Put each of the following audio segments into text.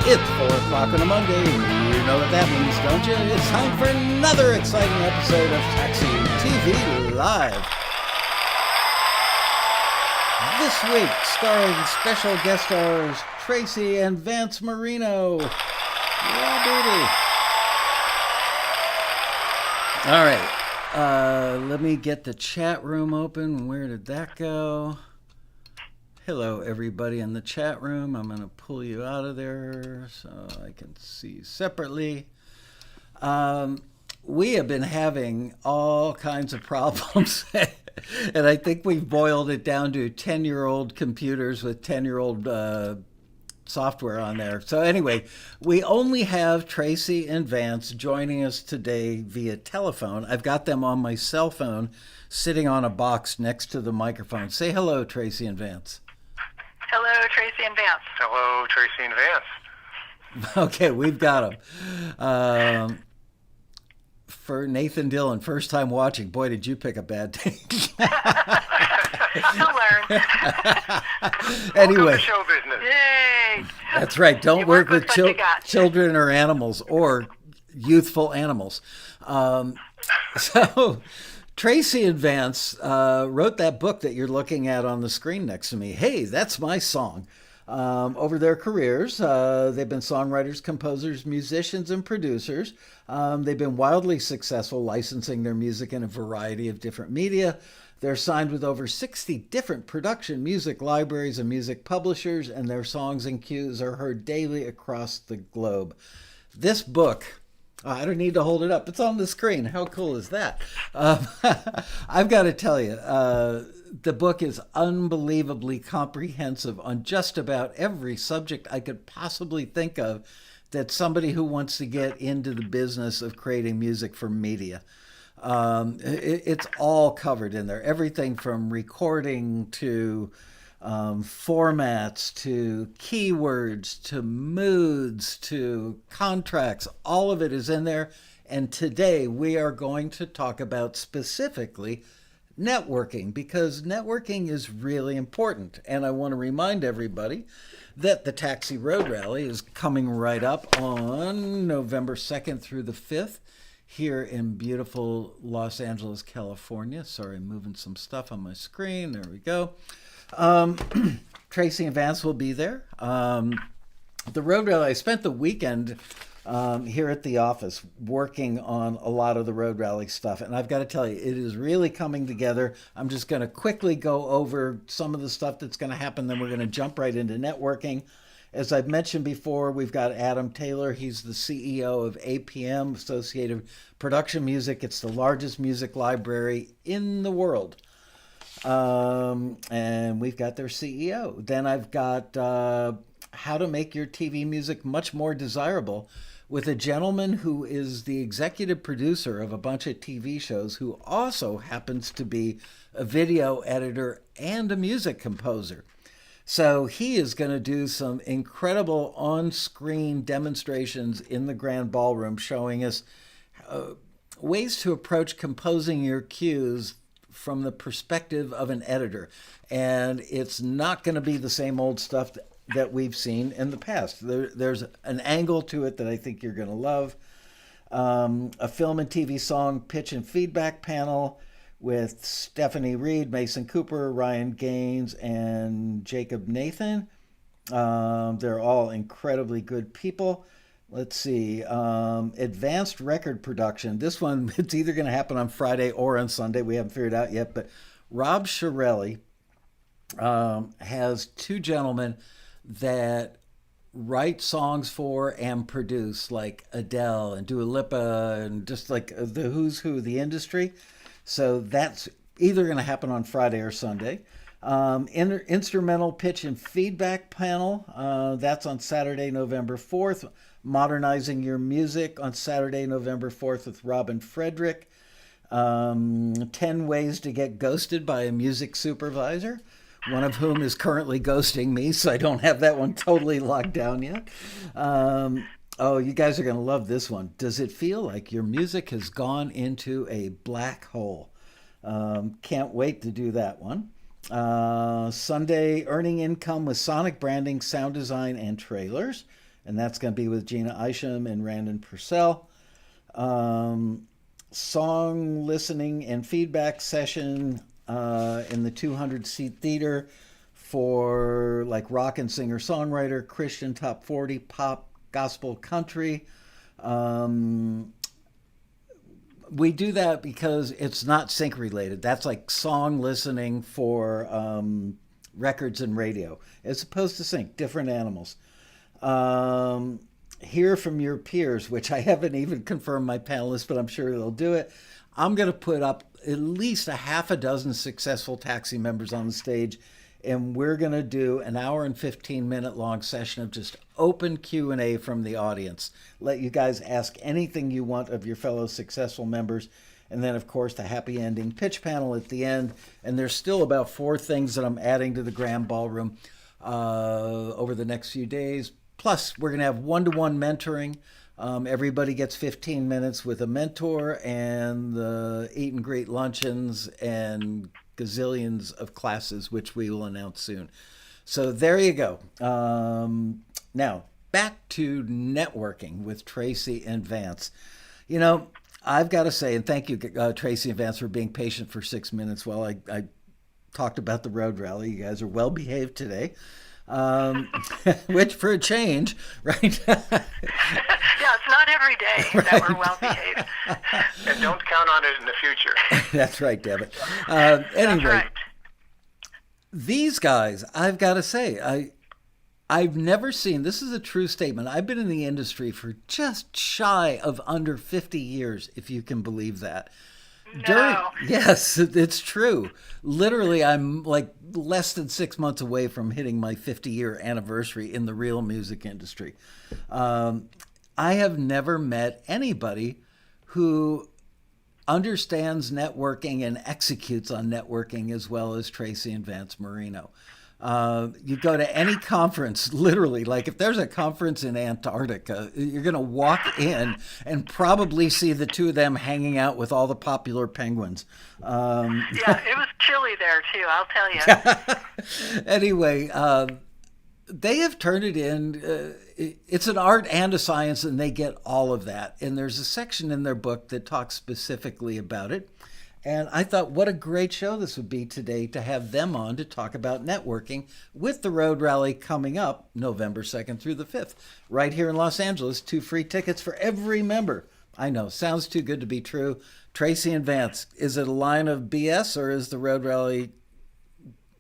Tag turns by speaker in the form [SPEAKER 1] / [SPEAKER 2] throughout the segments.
[SPEAKER 1] It's 4 o'clock on a Monday. You know what that means, don't you? It's time for another exciting episode of TAXITV Live. This week, starring special guest stars Tracey and Vance Marino. Yeah, baby. All right. Let me get the chat room open. Where did that go? Hello, everybody in the chat room. I'm going to pull you out of there so I can see you separately. We have been having all kinds of problems, and I think we've boiled it down to 10-year-old computers with 10-year-old software on there. So anyway, we only have Tracey and Vance joining us today via telephone. I've got them on my cell phone sitting on a box next to the microphone. Say hello, Tracey and Vance.
[SPEAKER 2] Hello, Tracey and Vance.
[SPEAKER 3] Hello, Tracey and Vance.
[SPEAKER 1] Okay, we've got them. For Nathan Dillon, first time watching. Boy, did you pick a bad day.
[SPEAKER 2] You'll learn.
[SPEAKER 1] Anyway.
[SPEAKER 3] Welcome to show business.
[SPEAKER 2] Yay!
[SPEAKER 1] That's right. Don't work with
[SPEAKER 2] what you got.
[SPEAKER 1] children or animals or youthful animals. So Tracey and Vance wrote that book that you're looking at on the screen next to me. Hey, that's my song. Over their careers, they've been songwriters, composers, musicians, and producers. They've been wildly successful licensing their music in a variety of different media. They're signed with over 60 different production music libraries and music publishers, and their songs and cues are heard daily across the globe. This book, I don't need to hold it up. It's on the screen. How cool is that? I've got to tell you, the book is unbelievably comprehensive on just about every subject I could possibly think of that somebody who wants to get into the business of creating music for media. It's all covered in there. Everything from recording to formats to keywords to moods to contracts. All of it is in there. And today we are going to talk about specifically networking, because networking is really important. And I want to remind everybody that the Taxi Road Rally is coming right up on November 2nd through the 5th here in beautiful Los Angeles, California. Sorry, I'm moving some stuff on my screen. There we go. Tracey and Vance will be there. The Road Rally, I spent the weekend here at the office working on a lot of the Road Rally stuff. And I've got to tell you, it is really coming together. I'm just going to quickly go over some of the stuff that's going to happen. Then we're going to jump right into networking. As I've mentioned before, we've got Adam Taylor. He's the CEO of APM, Associated Production Music. It's the largest music library in the world. And we've got their CEO. Then I've got how to make your TV music much more desirable with a gentleman who is the executive producer of a bunch of TV shows who also happens to be a video editor and a music composer. So he is going to do some incredible on-screen demonstrations in the Grand Ballroom showing us ways to approach composing your cues from the perspective of an editor. And it's not going to be the same old stuff that we've seen in the past. There's an angle to it that I think you're going to love. A film and TV song pitch and feedback panel with Stephanie Reed, Mason Cooper, Ryan Gaines, and Jacob Nathan. They're all incredibly good people. Let's see. Advanced record production. This one, it's either going to happen on Friday or on Sunday. We haven't figured out yet. But Rob Shirelli has two gentlemen that write songs for and produce, like Adele and Dua Lipa and just like the who's who of the industry. So that's either going to happen on Friday or Sunday. Instrumental pitch and feedback panel. That's on Saturday, November 4th. Modernizing Your Music on Saturday, November 4th with Robin Frederick. 10 ways to get ghosted by a music supervisor, one of whom is currently ghosting me, so I don't have that one totally locked down yet. Oh, you guys are going to love this one. Does it feel like your music has gone into a black hole? Can't wait to do that one. Sunday, earning income with sonic branding, sound design, and trailers. and that's going to be with Gina Isham and Randon Purcell. Song listening and feedback session in the 200-seat theater for like rock and singer-songwriter, Christian top 40, pop, gospel, country. We do that because it's not sync related. That's like song listening for records and radio, as opposed to sync, different animals. Hear from your peers, which I haven't even confirmed my panelists, but I'm sure they'll do it. I'm going to put up at least a half a dozen successful Taxi members on the stage, and we're going to do an hour and 15-minute long session of just open Q&A from the audience. Let you guys ask anything you want of your fellow successful members. And then, of course, the happy ending pitch panel at the end. And there's still about 4 things that I'm adding to the Graham Ballroom over the next few days. Plus, we're going to have one-to-one mentoring. Everybody gets 15 minutes with a mentor, and the eat and greet luncheons and gazillions of classes, which we will announce soon. So there you go. Now, back to networking with Tracey and Vance. You know, I've got to say, and thank you, Tracey and Vance, for being patient for 6 minutes while I talked about the road rally. You guys are well behaved today. Which for a change, right?
[SPEAKER 2] Yeah, it's not every day that we're well behaved.
[SPEAKER 3] And don't count on it in the future.
[SPEAKER 1] That's right, Devitt. Anyway,
[SPEAKER 2] That's right.
[SPEAKER 1] These guys, I've got to say, I've never seen, this is a true statement. I've been in the industry for just shy of under 50 years, if you can believe that.
[SPEAKER 2] No.
[SPEAKER 1] Yes, it's true. Literally, I'm like less than 6 months away from hitting my 50-year anniversary in the real music industry. I have never met anybody who understands networking and executes on networking as well as Tracey and Vance Marino. You go to any conference, literally, like if there's a conference in Antarctica, you're going to walk in and probably see the two of them hanging out with all the popular penguins.
[SPEAKER 2] Yeah, it was chilly there too, I'll tell you.
[SPEAKER 1] Anyway, they have turned it in. It's an art and a science, and they get all of that. And there's a section in their book that talks specifically about it. And I thought, what a great show this would be today to have them on to talk about networking with the Road Rally coming up November 2nd through the 5th, right here in Los Angeles. 2 free tickets for every member. I know, sounds too good to be true. Tracey and Vance, is it a line of BS, or is the Road Rally,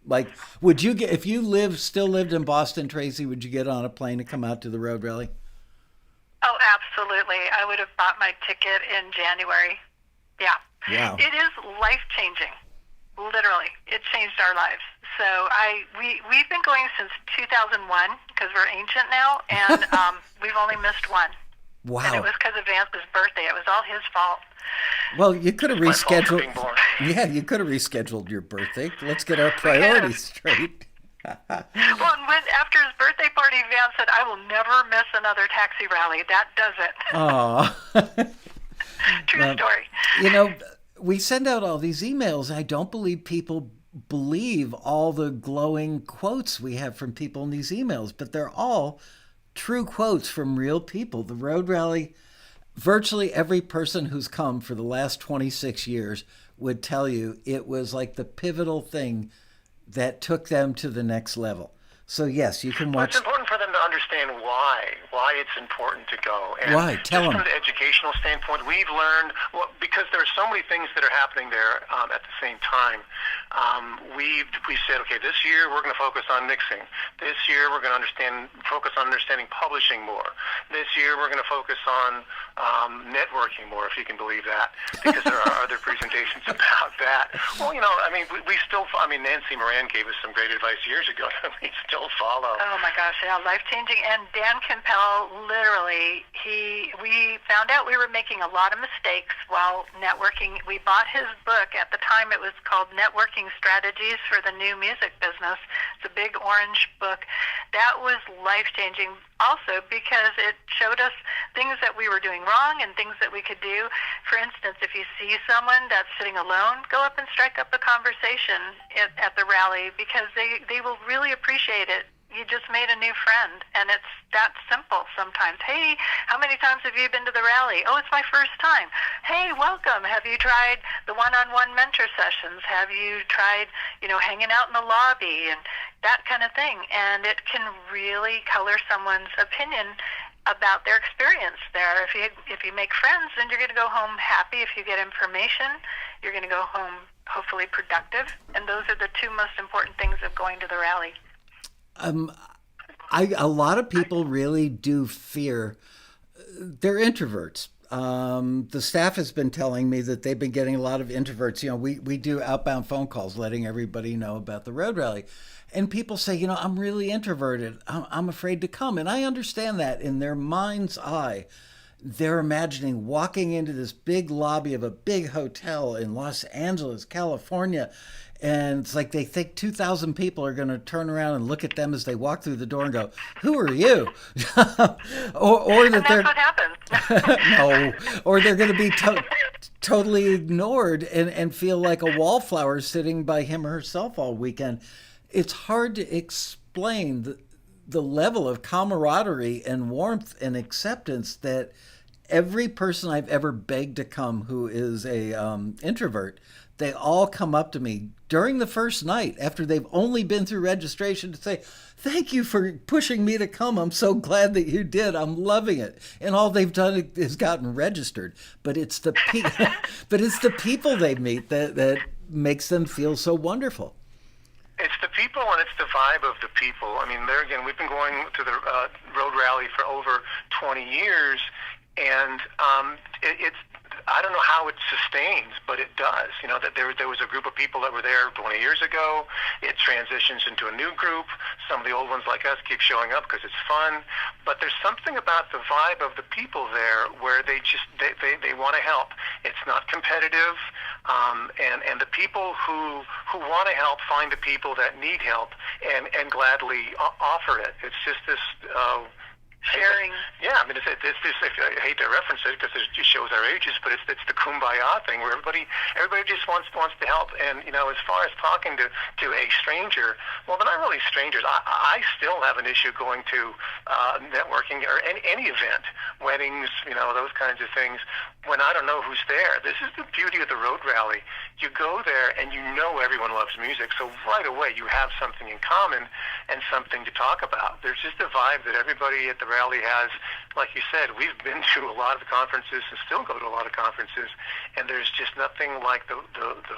[SPEAKER 1] like, would you get, if you still lived in Boston, Tracey, would you get on a plane to come out to the Road Rally?
[SPEAKER 2] Oh, absolutely. I would have bought my ticket in January. Yeah.
[SPEAKER 1] Wow.
[SPEAKER 2] It is life-changing. Literally. It changed our lives. So we've been going since 2001 because we're ancient now, and we've only missed one.
[SPEAKER 1] Wow.
[SPEAKER 2] And it was because of Vance's birthday. It was all his fault.
[SPEAKER 1] Well, you could have rescheduled.
[SPEAKER 3] being born.
[SPEAKER 1] Yeah, you could have rescheduled your birthday. Let's get our priorities straight.
[SPEAKER 2] Well, and after his birthday party, Vance said, "I will never miss another taxi rally." That does it.
[SPEAKER 1] Aw.
[SPEAKER 2] True story.
[SPEAKER 1] You know, we send out all these emails. I don't believe people believe all the glowing quotes we have from people in these emails, but they're all true quotes from real people. The Road Rally, virtually every person who's come for the last 26 years would tell you it was like the pivotal thing that took them to the next level. So yes, you can
[SPEAKER 3] Well,
[SPEAKER 1] watch.
[SPEAKER 3] it's important for them to understand why it's important to go. And
[SPEAKER 1] Why? Tell
[SPEAKER 3] just
[SPEAKER 1] them.
[SPEAKER 3] from the educational standpoint, we've learned, well, because there are so many things that are happening there at the same time. We said, okay, this year we're going to focus on mixing. This year we're going to focus on understanding publishing more. This year we're going to focus on networking more, if you can believe that, because there are other presentations about that. Well, you know, I mean, Nancy Moran gave us some great advice years ago that we still follow.
[SPEAKER 2] Oh my gosh, yeah, life-changing. And Dan Campbell, literally, we found out we were making a lot of mistakes while networking. We bought his book. At the time, it was called Networking Strategies for the New Music Business. It's a big orange book. That was life-changing also because it showed us things that we were doing wrong and things that we could do. For instance, if you see someone that's sitting alone, go up and strike up a conversation at the rally because they will really appreciate it. you just made a new friend, and it's that simple sometimes. Hey, how many times have you been to the rally? Oh, it's my first time. Hey, welcome. Have you tried the one-on-one mentor sessions? Have you tried, hanging out in the lobby and that kind of thing? And it can really color someone's opinion about their experience there. If you make friends, then you're going to go home happy. If you get information, you're going to go home hopefully productive. And those are the two most important things of going to the rally.
[SPEAKER 1] A lot of people really do fear. They're introverts. The staff has been telling me that they've been getting a lot of introverts. We do outbound phone calls letting everybody know about the road rally. And people say, I'm really introverted. I'm afraid to come. And I understand that. In their mind's eye, they're imagining walking into this big lobby of a big hotel in Los Angeles, California. And it's like they think 2,000 people are going to turn around and look at them as they walk through the door and go, "Who are you?" or that
[SPEAKER 2] that's what happens.
[SPEAKER 1] No, or they're going to be totally ignored and feel like a wallflower sitting by him or herself all weekend. It's hard to explain the level of camaraderie and warmth and acceptance that every person I've ever begged to come who is a introvert, they all come up to me during the first night after they've only been through registration to say, "Thank you for pushing me to come. I'm so glad that you did. I'm loving it." And all they've done is gotten registered. But it's the people they meet that makes them feel so wonderful.
[SPEAKER 3] It's the people and it's the vibe of the people. I mean, there again, we've been going to the road rally for over 20 years, and it's I don't know how it sustains, but it does. That there was a group of people that were there 20 years ago. It transitions into a new group. Some of the old ones like us keep showing up because it's fun. But there's something about the vibe of the people there where they want to help. It's not competitive, and the people who want to help find the people that need help and gladly offer it. It's just this.
[SPEAKER 2] Sharing.
[SPEAKER 3] Yeah, I mean, it's this. I hate to reference it because it just shows our ages, but it's the kumbaya thing where everybody just wants to help. And as far as talking to a stranger, well, they're not really strangers. I still have an issue going to networking or any event, weddings, those kinds of things, when I don't know who's there. This is the beauty of the road rally. You go there and everyone loves music, so right away you have something in common and something to talk about. There's just a vibe that everybody at the rally has. Like you said, we've been to a lot of conferences and still go to a lot of conferences, and there's just nothing like the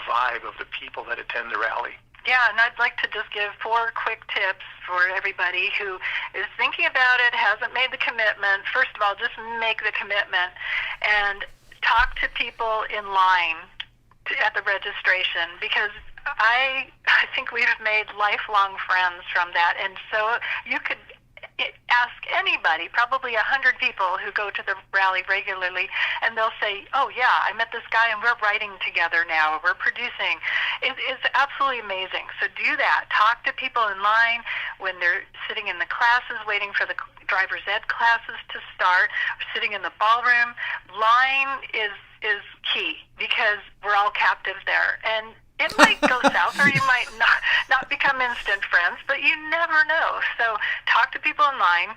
[SPEAKER 3] vibe of the people that attend the rally.
[SPEAKER 2] Yeah, and I'd like to just give 4 quick tips for everybody who is thinking about it, hasn't made the commitment. First of all, just make the commitment and talk to people in line at the registration, because I think we've made lifelong friends from that. And so you could ask anybody, probably 100 people who go to the rally regularly, and they'll say, "Oh yeah, I met this guy and we're writing together now, we're producing." It's absolutely amazing. So do that. Talk to people in line when they're sitting in the classes, waiting for the driver's ed classes to start, sitting in the ballroom. Line is key, because we're all captive there. And it might go south, or you might not become instant friends, but you never know. So talk to people in line.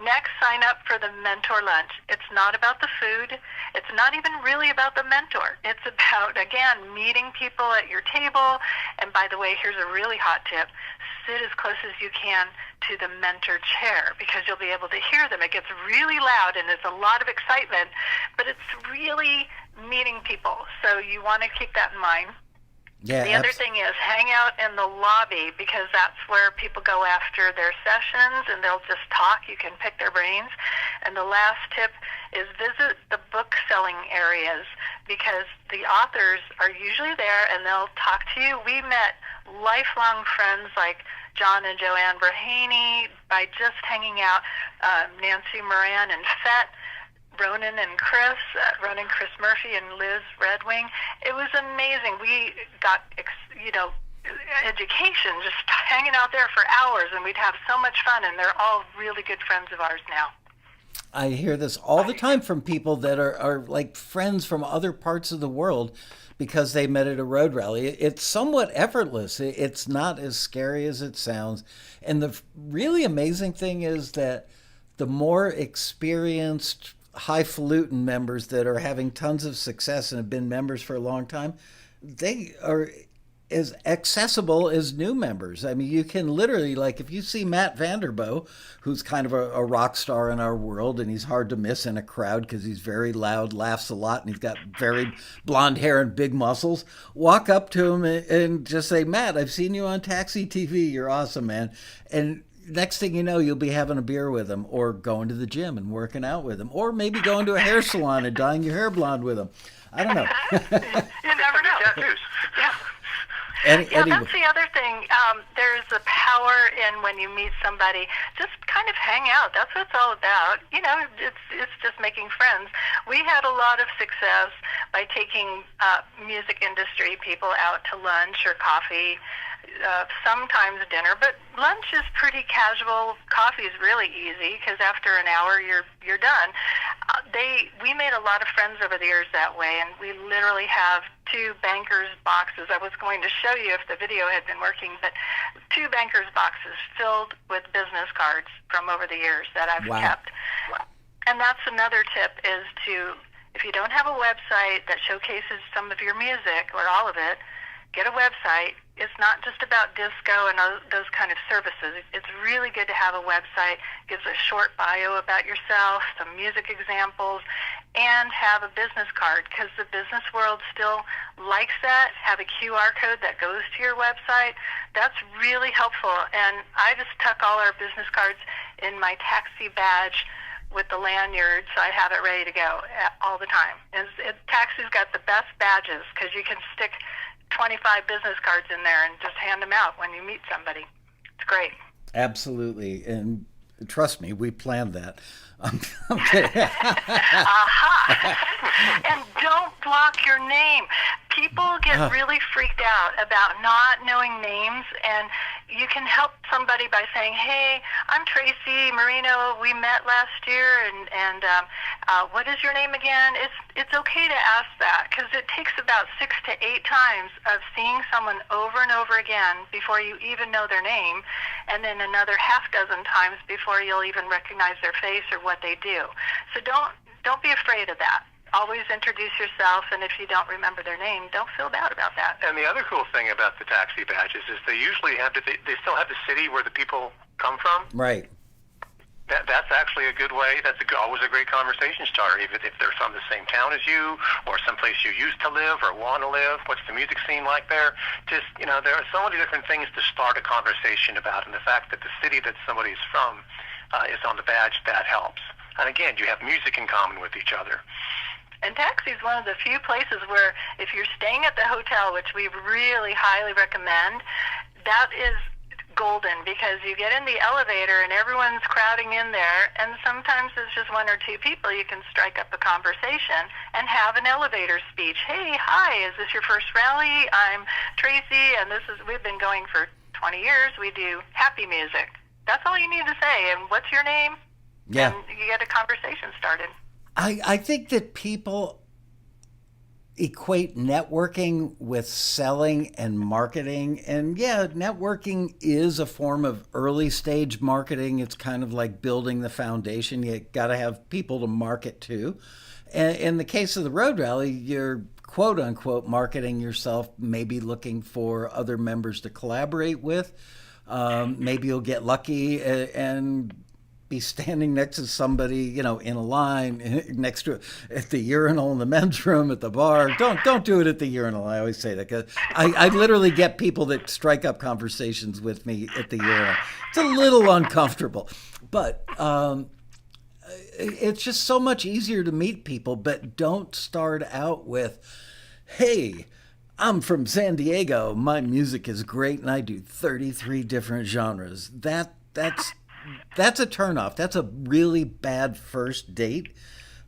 [SPEAKER 2] Next, sign up for the mentor lunch. It's not about the food. It's not even really about the mentor. It's about, again, meeting people at your table. And by the way, here's a really hot tip. Sit as close as you can to the mentor chair, because you'll be able to hear them. It gets really loud and there's a lot of excitement, but it's really meeting people. So you want to keep that in mind.
[SPEAKER 1] Yeah,
[SPEAKER 2] the other thing is hang out in the lobby, because that's where people go after their sessions, and they'll just talk. You can pick their brains. And the last tip is visit the book selling areas, because the authors are usually there and they'll talk to you. We met lifelong friends like John and Joanne Brahaney by just hanging out, Nancy Moran and Fett, Ronan Chris Murphy and Liz Redwing. It was amazing. We got, education just hanging out there for hours, and we'd have so much fun, and they're all really good friends of ours now.
[SPEAKER 1] I hear this all the time from people that are like friends from other parts of the world because they met at a road rally. It's somewhat effortless. It's not as scary as it sounds. And the really amazing thing is that the more experienced, highfalutin members that are having tons of success and have been members for a long time, they are as accessible as new members. I mean, you can literally, like, if you see Matt Vanderbo, who's kind of a rock star in our world, and he's hard to miss in a crowd because he's very loud, laughs a lot, and he's got very blonde hair and big muscles, walk up to him and just say, Matt, I've seen you on TAXITV. You're awesome, man. And next thing you know, you'll be having a beer with him, or going to the gym and working out with him, or maybe going to a hair salon and dyeing your hair blonde with him. I don't know.
[SPEAKER 2] You never know.
[SPEAKER 3] Tattoos.
[SPEAKER 2] Yeah.
[SPEAKER 1] Anyway.
[SPEAKER 2] That's the other thing. There's a power in when you meet somebody, just kind of hang out. That's what it's all about. You know, it's just making friends. We had a lot of success by taking music industry people out to lunch or coffee, sometimes dinner, but lunch is pretty casual. Coffee is really easy because after an hour you're done. We made a lot of friends over the years that way, and we literally have 2 bankers boxes. I was going to show you if the video had been working, but 2 bankers boxes filled with business cards from over the years that I've kept. And that's another tip, is to, if you don't have a website that showcases some of your music or all of it, get a website. It's not just about disco and those kind of services. It's really good to have a website. Gives a short bio about yourself, some music examples, and have a business card, because the business world still likes that. Have a QR code that goes to your website. That's really helpful. And I just tuck all our business cards in my taxi badge with the lanyard, so I have it ready to go all the time. And Taxi's got the best badges because you can stick 25 business cards in there and just hand them out when you meet somebody. It's great.
[SPEAKER 1] Absolutely. And trust me, we planned that. I'm kidding.
[SPEAKER 2] And don't block your name. People get really freaked out about not knowing names, and you can help somebody by saying, hey, I'm Tracey Marino. We met last year, and what is your name again? It's okay to ask that, because it takes about 6 to 8 times of seeing someone over and over again before you even know their name, and then another half dozen times before you'll even recognize their face or what they do. So don't be afraid of that. Always introduce yourself, and if you don't remember their name, don't feel bad about that.
[SPEAKER 3] And the other cool thing about the taxi badges is they usually have they still have the city where the people come from.
[SPEAKER 1] Right.
[SPEAKER 3] That's actually a good way. That's always a great conversation starter, even if they're from the same town as you, or someplace you used to live or want to live. What's the music scene like there? Just, there are so many different things to start a conversation about, and the fact that the city that somebody's from is on the badge, that helps. And again, you have music in common with each other.
[SPEAKER 2] And Taxi is one of the few places where, if you're staying at the hotel, which we really highly recommend, that is golden, because you get in the elevator and everyone's crowding in there, and sometimes it's just 1 or 2 people. You can strike up a conversation and have an elevator speech. Hey, hi, is this your first rally? I'm Tracey, and we've been going for 20 years. We do happy music. That's all you need to say. And what's your name?
[SPEAKER 1] Yeah.
[SPEAKER 2] And you get a conversation started.
[SPEAKER 1] I think that people equate networking with selling and marketing. And yeah, networking is a form of early stage marketing. It's kind of like building the foundation. You got to have people to market to. And in the case of the road rally, you're quote unquote marketing yourself, maybe looking for other members to collaborate with. Maybe you'll get lucky and be standing next to somebody, in a line next to at the urinal in the men's room at the bar. Don't do it at the urinal. I always say that, because I literally get people that strike up conversations with me at the urinal. It's a little uncomfortable, but it's just so much easier to meet people. But don't start out with, hey, I'm from San Diego. My music is great, and I do 33 different genres. That's a turnoff. That's a really bad first date.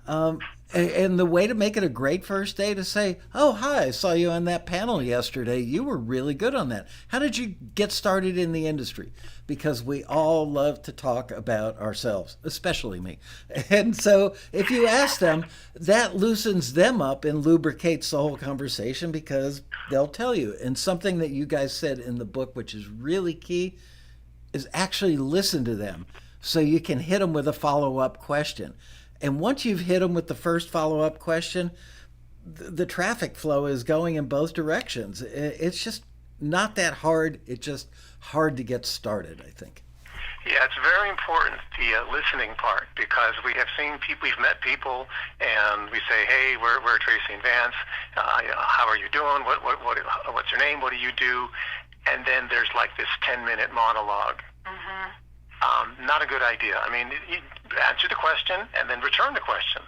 [SPEAKER 1] And the way to make it a great first day to say, "Oh, hi, I saw you on that panel yesterday. You were really good on that. How did you get started in the industry?" Because we all love to talk about ourselves, especially me. And so if you ask them, that loosens them up and lubricates the whole conversation because they'll tell you. And something that you guys said in the book, which is really key, is actually listen to them so you can hit them with a follow-up question. And once you've hit them with the first follow-up question, the traffic flow is going in both directions. It's just not that hard. It's just hard to get started, I think.
[SPEAKER 3] Yeah, it's very important, the listening part, because we have seen people, we've met people, and we say, "Hey, we're Tracey and Vance. How are you doing? What's your name? What do you do?" And then there's like this 10-minute monologue.
[SPEAKER 2] Mm-hmm.
[SPEAKER 3] Not a good idea. I mean, you answer the question and then return the question.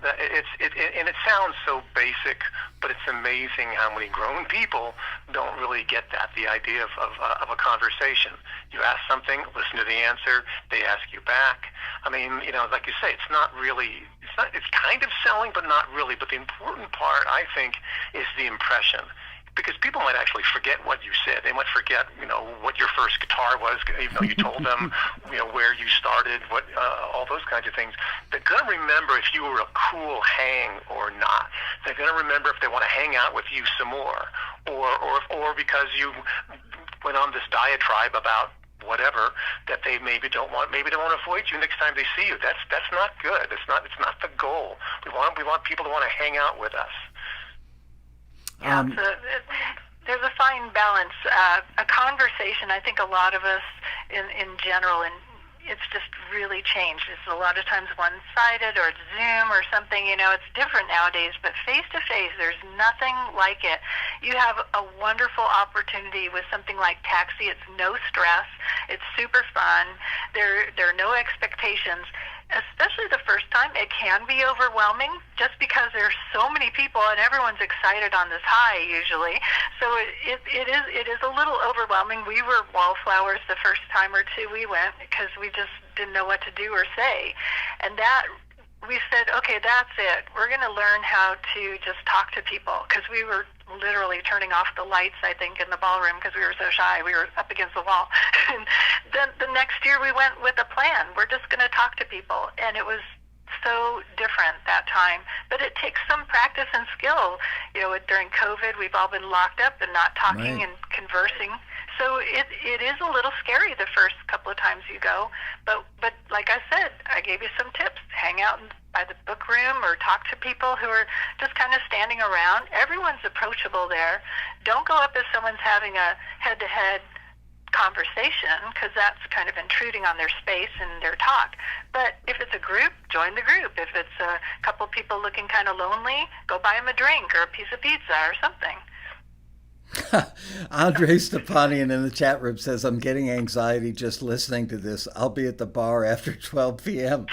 [SPEAKER 3] And it sounds so basic, but it's amazing how many grown people don't really get that, the idea of a conversation. You ask something, listen to the answer, they ask you back. I mean, like you say, it's kind of selling, but not really. But the important part, I think, is the impression. Because people might actually forget what you said. They might forget, what your first guitar was, even though you told them, where you started, all those kinds of things. They're going to remember if you were a cool hang or not. They're going to remember if they want to hang out with you some more, or because you went on this diatribe about whatever that they maybe don't want to avoid you next time they see you. That's not good. It's not the goal. We want people to want to hang out with us.
[SPEAKER 2] Yeah, there's a fine balance. A conversation, I think a lot of us in general, and it's just really changed. It's a lot of times one-sided or it's Zoom or something, it's different nowadays, but face-to-face, there's nothing like it. You have a wonderful opportunity with something like Taxi. It's no stress. It's super fun. There are no expectations. Especially the first time, it can be overwhelming just because there's so many people and everyone's excited on this high usually. So it is a little overwhelming. We were wallflowers the first time or two we went because we just didn't know what to do or say. And that we said, okay, that's it. We're going to learn how to just talk to people because we were literally turning off the lights, I think, in the ballroom because we were so shy. We were up against the wall. And then the next year we went with a plan. We're just going to talk to people. And it was so different that time. But it takes some practice and skill. During COVID, we've all been locked up and not talking and conversing. So it is a little scary the first couple of times you go. But like I said, I gave you some tips. Hang out by the book room or talk to people who are just kind of standing around. Everyone's approachable there. Don't go up if someone's having a head-to-head conversation because that's kind of intruding on their space and their talk. But if it's a group, join the group. If it's a couple people looking kind of lonely, go buy them a drink or a piece of pizza or something.
[SPEAKER 1] Andre Stepanian in the chat room says, "I'm getting anxiety just listening to this. I'll be at the bar after 12 p.m.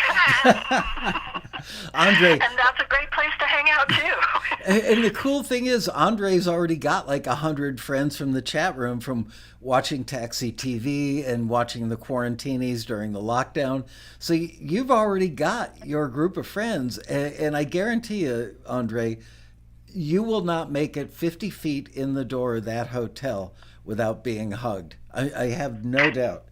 [SPEAKER 1] Andre.
[SPEAKER 2] And that's a great place to hang out, too.
[SPEAKER 1] And the cool thing is, Andre's already got like 100 friends from the chat room from watching TAXITV and watching the Quarantinis during the lockdown. So you've already got your group of friends. And I guarantee you, Andre, you will not make it 50 feet in the door of that hotel without being hugged. I have no doubt.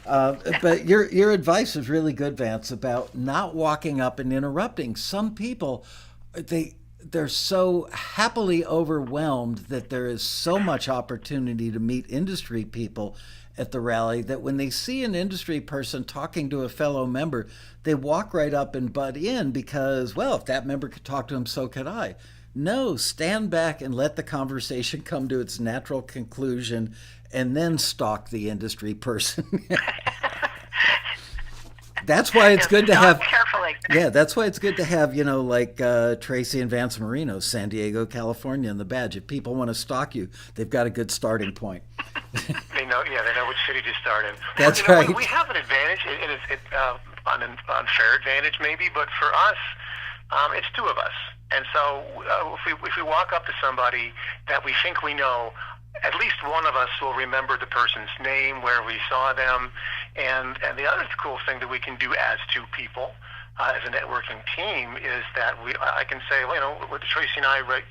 [SPEAKER 1] But your advice is really good, Vance, about not walking up and interrupting. Some people, they're so happily overwhelmed that there is so much opportunity to meet industry people at the rally that when they see an industry person talking to a fellow member, they walk right up and butt in because, well, if that member could talk to him, so could I. No, stand back and let the conversation come to its natural conclusion and then stalk the industry person. That's why it's good to have.
[SPEAKER 2] Carefully.
[SPEAKER 1] Yeah, that's why it's good to have, like Tracey and Vance Marino, San Diego, California, and the badge. If people want to stalk you, they've got a good starting point.
[SPEAKER 3] They know which city to start in.
[SPEAKER 1] That's right.
[SPEAKER 3] We have an advantage, and it's an unfair advantage maybe, but for us, it's two of us. And so if we walk up to somebody that we think we know, at least one of us will remember the person's name, where we saw them. And the other cool thing that we can do as two people, as a networking team is that I can say, well, with Tracey and I write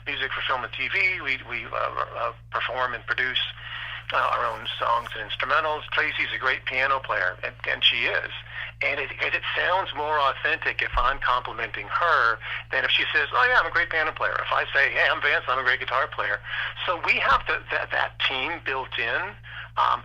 [SPEAKER 3] music for film and TV. We perform and produce our own songs and instrumentals. Tracey's a great piano player, and she is. And it sounds more authentic if I'm complimenting her than if she says, oh, yeah, I'm a great piano player. If I say, hey, I'm Vance, I'm a great guitar player. So we have that team built in.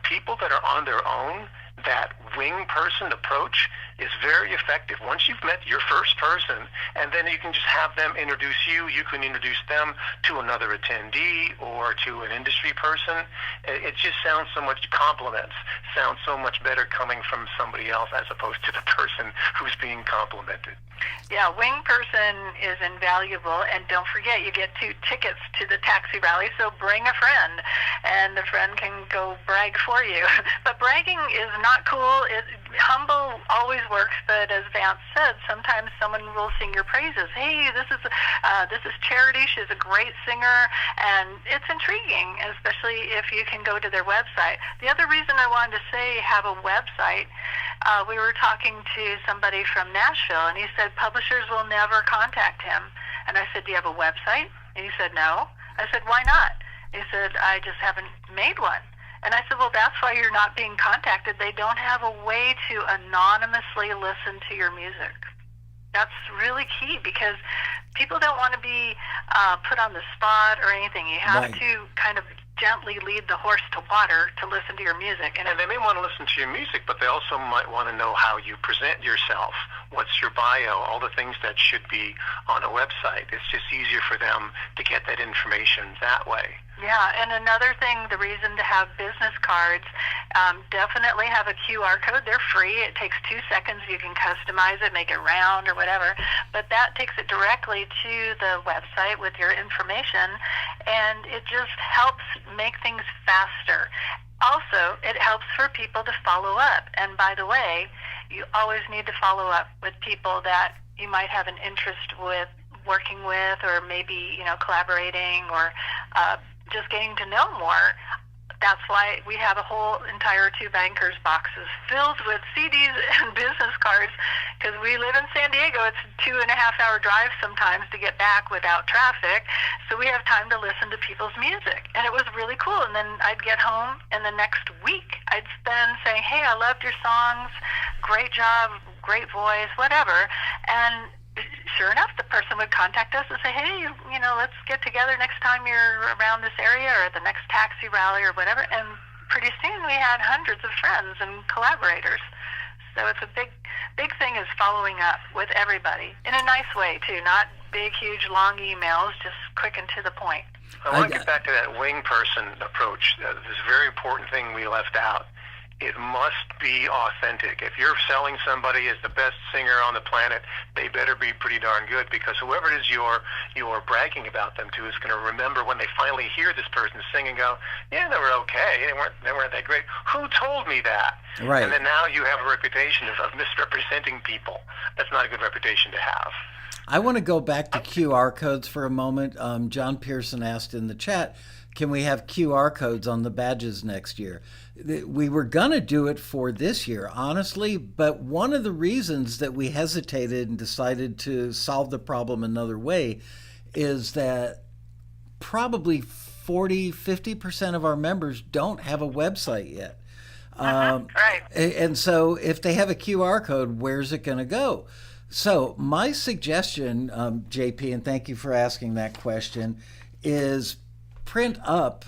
[SPEAKER 3] People that are on their own, that wing person approach is very effective. Once you've met your first person, and then you can just have them introduce you. You can introduce them to another attendee or to an industry person. It just sounds so much, compliments sound so much better coming from somebody else as opposed to the person who's being complimented.
[SPEAKER 2] Yeah, wing person is invaluable, and don't forget you get 2 tickets to the taxi rally, so bring a friend, and the friend can go brag for you. But bragging is not cool. Humble always works, but as Vance said, sometimes someone will sing your praises. Hey, this is Charity. She's a great singer, and it's intriguing, especially if you can go to their website. The other reason I wanted to say have a website, we were talking to somebody from Nashville, and he said publishers will never contact him. And I said, do you have a website? And he said, no. I said, why not? He said, I just haven't made one. And I said, well, that's why you're not being contacted. They don't have a way to anonymously listen to your music. That's really key because people don't want to be put on the spot or anything. You have to kind of gently lead the horse to water to listen to your music.
[SPEAKER 3] And they may want to listen to your music, but they also might want to know how you present yourself. What's your bio? All the things that should be on a website. It's just easier for them to get that information that way.
[SPEAKER 2] Yeah, and another thing, the reason to have business cards, definitely have a QR code. They're free. It takes 2 seconds. You can customize it, make it round or whatever. But that takes it directly to the website with your information, and it just helps make things faster. Also, it helps for people to follow up. And by the way, you always need to follow up with people that you might have an interest with working with, or maybe, collaborating, or just getting to know more. That's why we have a whole entire 2 bankers boxes filled with CDs and business cards, because we live in San Diego. It's a 2.5-hour drive sometimes to get back without traffic, so we have time to listen to people's music. And it was really cool. And then I'd get home, and the next week I'd spend saying, hey, I loved your songs, great job, great voice, whatever. And sure enough, the person would contact us and say, hey, let's get together next time you're around this area or at the next taxi rally or whatever. And pretty soon we had hundreds of friends and collaborators. So it's a big thing is following up with everybody in a nice way, too. Not big, huge, long emails, just quick and to the point.
[SPEAKER 3] I want to get back to that wing person approach. This very important thing we left out. It must be authentic. If you're selling somebody as the best singer on the planet, they better be pretty darn good, because whoever it is you're bragging about them to is going to remember when they finally hear this person sing and go, yeah, they were okay. They weren't that great. Who told me that?
[SPEAKER 1] Right.
[SPEAKER 3] And then now you have a reputation of misrepresenting people. That's not a good reputation to have.
[SPEAKER 1] I want to go back to QR codes for a moment. John Pearson asked in the chat, can we have QR codes on the badges next year? We were going to do it for this year, honestly, but one of the reasons that we hesitated and decided to solve the problem another way is that probably 40-50% of our members don't have a website yet.
[SPEAKER 2] Right.
[SPEAKER 1] And so if they have a QR code, where's it going to go? So my suggestion, JP, and thank you for asking that question, is print up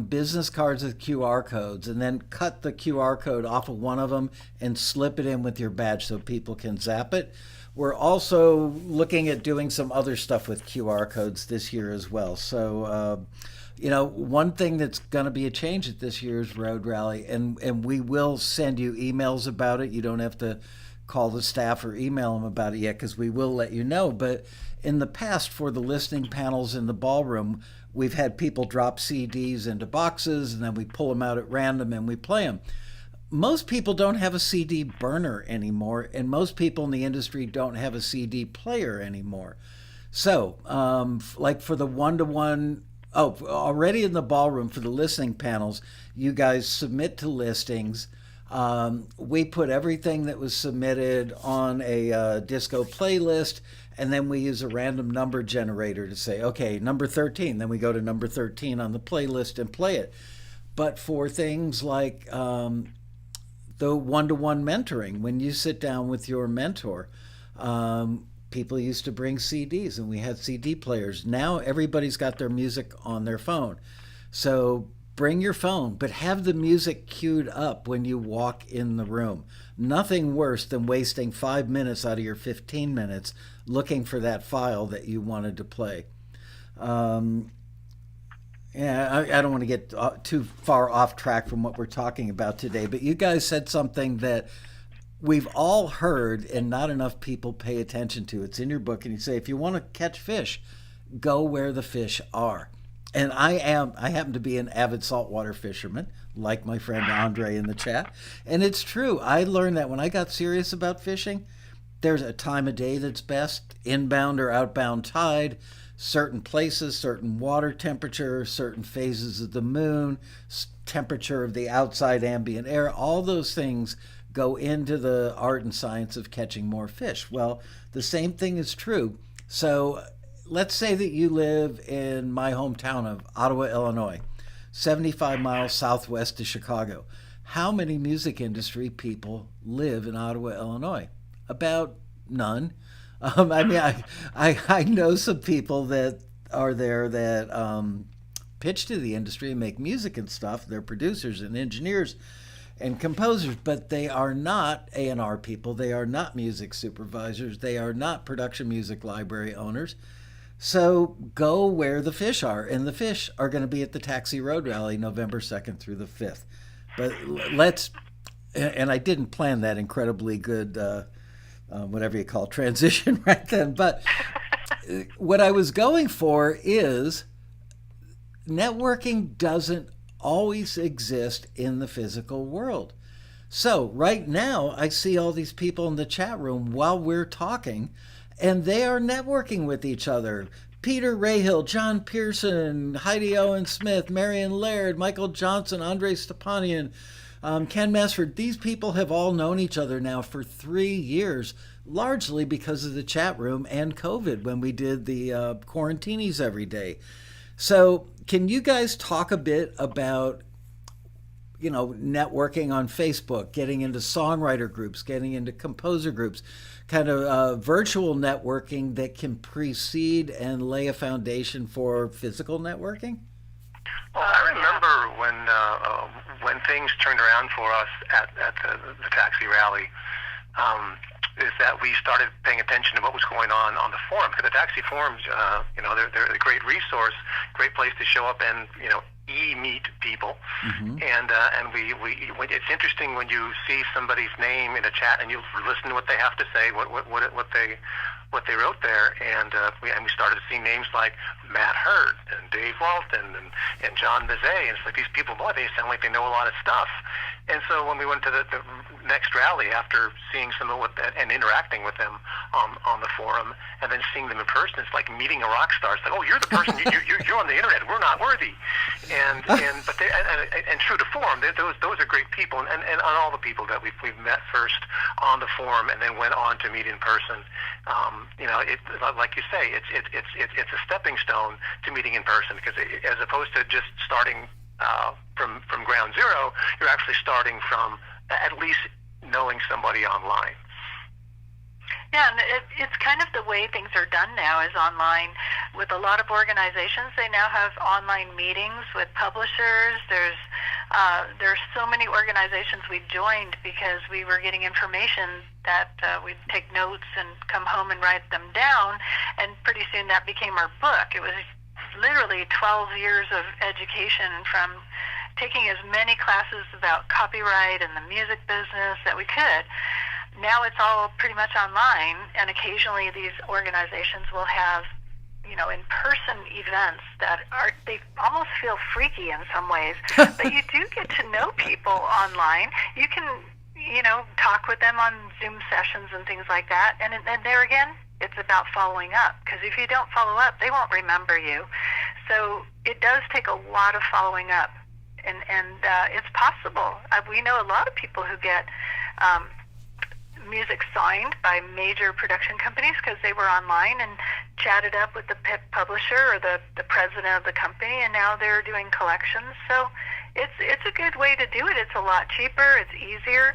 [SPEAKER 1] business cards with QR codes and then cut the QR code off of one of them and slip it in with your badge so people can zap it. We're also looking at doing some other stuff with QR codes this year as well. So, one thing that's going to be a change at this year's Road Rally, and we will send you emails about it. You don't have to call the staff or email them about it yet, because we will let you know. But in the past, for the listening panels in the ballroom, we've had people drop CDs into boxes, and then we pull them out at random and we play them. Most people don't have a CD burner anymore, and most people in the industry don't have a CD player anymore. So, like for the one-to-one, already in the ballroom for the listening panels, you guys submit to listings. We put everything that was submitted on a disco playlist, and then we use a random number generator to say, okay, number 13. Then we go to number 13 on the playlist and play it. But for things like the one-to-one mentoring, when you sit down with your mentor, people used to bring CDs, and we had CD players. Now everybody's got their music on their phone. So bring your phone, but have the music queued up when you walk in the room. Nothing worse than wasting 5 minutes out of your 15 minutes looking for that file that you wanted to play. I don't want to get too far off track from what we're talking about today, but you guys said something that we've all heard and not enough people pay attention to. It's in your book, and you say, if you want to catch fish, go where the fish are. And I happen to be an avid saltwater fisherman, like my friend Andre in the chat. And it's true. I learned that when I got serious about fishing, there's a time of day that's best, inbound or outbound tide, certain places, certain water temperature, certain phases of the moon, temperature of the outside ambient air. All those things go into the art and science of catching more fish. Well, the same thing is true. So let's say that you live in my hometown of Ottawa, Illinois, 75 miles southwest of Chicago. How many music industry people live in Ottawa, Illinois? About none. I know some people that are there that pitch to the industry and make music and stuff. They're producers and engineers and composers, but they are not A&R people. They are not music supervisors. They are not production music library owners. So go where the fish are, and the fish are going to be at the Taxi Road Rally November 2nd through the 5th. But and I didn't plan that incredibly good, whatever you call transition right then, but what I was going for is networking doesn't always exist in the physical world. So right now, I see all these people in the chat room while we're talking, and they are networking with each other. Peter Rahill, John Pearson, Heidi Owen Smith, Marion Laird, Michael Johnson, Andre Stepanian, Ken Messford. These people have all known each other now for 3 years, largely because of the chat room and COVID when we did the quarantinis every day. So can you guys talk a bit about, networking on Facebook, getting into songwriter groups, getting into composer groups, kind of virtual networking that can precede and lay a foundation for physical networking?
[SPEAKER 3] Well, I remember when things turned around for us at the Taxi Rally, is that we started paying attention to what was going on the forum. Because the Taxi forums, they're a great resource, great place to show up and, meet people. Mm-hmm. And it's interesting when you see somebody's name in a chat and you listen to what they have to say, what they wrote there, and we started to see names like Matt Hurd and Dave Walton and John Bizet, and it's like these people, boy, they sound like they know a lot of stuff. And so when we went to the next rally, after seeing some of and interacting with them on the forum, and then seeing them in person, it's like meeting a rock star. It's like, oh, you're the person, you're on the internet, we're not worthy. And true to form, those are great people, and on all the people that we've met first on the forum and then went on to meet in person. Like you say, it's a stepping stone to meeting in person, because as opposed to just starting from ground zero, you're actually starting from at least knowing somebody online.
[SPEAKER 2] Yeah, and it's kind of the way things are done now is online. With a lot of organizations, they now have online meetings with publishers. There's so many organizations we joined because we were getting information that we'd take notes and come home and write them down, and pretty soon that became our book. It was literally 12 years of education, from taking as many classes about copyright and the music business that we could. Now it's all pretty much online, and occasionally these organizations will have, in-person events that they almost feel freaky in some ways, but you do get to know people online. You can, talk with them on Zoom sessions and things like that, and there again, it's about following up, because if you don't follow up, they won't remember you. So it does take a lot of following up. and it's possible. We know a lot of people who get music signed by major production companies because they were online and chatted up with the publisher or the president of the company, and now they're doing collections. So it's a good way to do it. It's a lot cheaper. It's easier.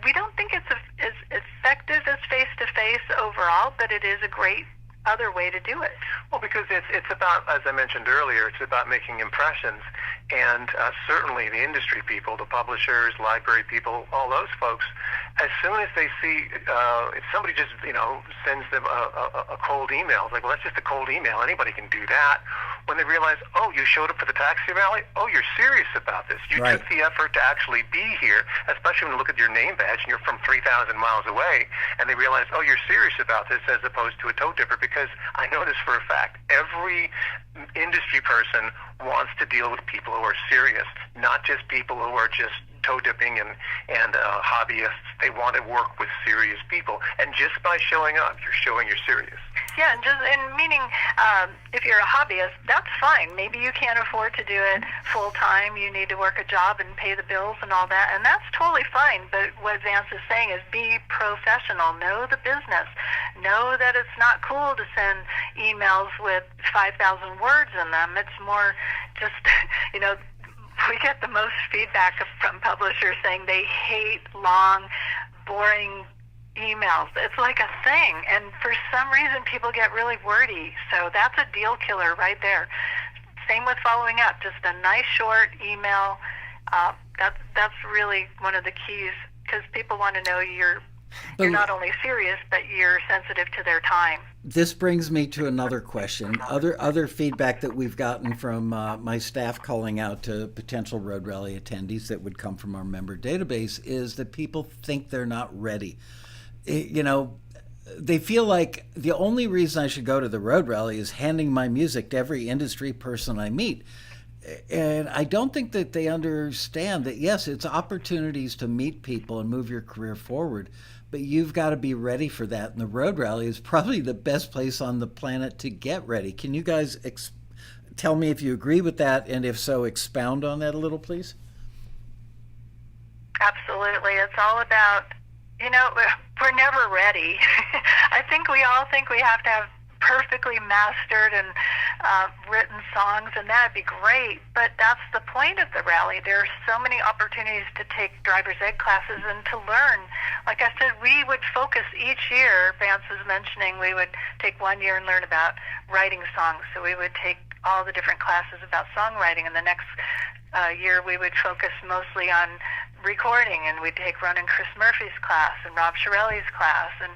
[SPEAKER 2] We don't think it's as effective as face-to-face overall, but it is a great other way to do it.
[SPEAKER 3] Well, because it's about, as I mentioned earlier, it's about making impressions. And certainly the industry people, the publishers, library people, all those folks, as soon as they see, if somebody just, sends them a cold email, it's like, well, that's just a cold email. Anybody can do that. When they realize, oh, you showed up for the taxi rally? Oh, you're serious about this. You took the effort to actually be here, especially when you look at your name badge and you're from 3,000 miles away, and they realize, oh, you're serious about this as opposed to a toe dipper. Because I know this for a fact. Every industry person wants to deal with people who are serious, not just people who are just toe dipping and hobbyists. They want to work with serious people, and just by showing up, you're showing you're serious.
[SPEAKER 2] Yeah, and meaning if you're a hobbyist, that's fine. Maybe you can't afford to do it full time. You need to work a job and pay the bills and all that, and that's totally fine. But what Vance is saying is be professional. Know the business. Know that it's not cool to send emails with 5,000 words in them. It's more just, we get the most feedback from publishers saying they hate long, boring emails. It's like a thing, and for some reason people get really wordy. So that's a deal killer right there. Same with following up. Just a nice short email. That's really one of the keys, because people want to know you're not only serious, but you're sensitive to their time.
[SPEAKER 1] This brings me to another question. Other feedback that we've gotten from my staff calling out to potential road rally attendees that would come from our member database is that people think they're not ready. They feel like the only reason I should go to the road rally is handing my music to every industry person I meet. And I don't think that they understand that, yes, it's opportunities to meet people and move your career forward, but you've got to be ready for that. And the road rally is probably the best place on the planet to get ready. Can you guys tell me if you agree with that, and if so, expound on that a little, please?
[SPEAKER 2] Absolutely. It's all about, we're never ready. I think we all think we have to have perfectly mastered and written songs, and that'd be great, but that's the point of the rally. There are so many opportunities to take driver's ed classes and to learn. Like I said, we would focus each year. Vance was mentioning we would take 1 year and learn about writing songs, so we would take all the different classes about songwriting, and the next year we would focus mostly on recording, and we'd take Ron and Chris Murphy's class and Rob Shirelli's class and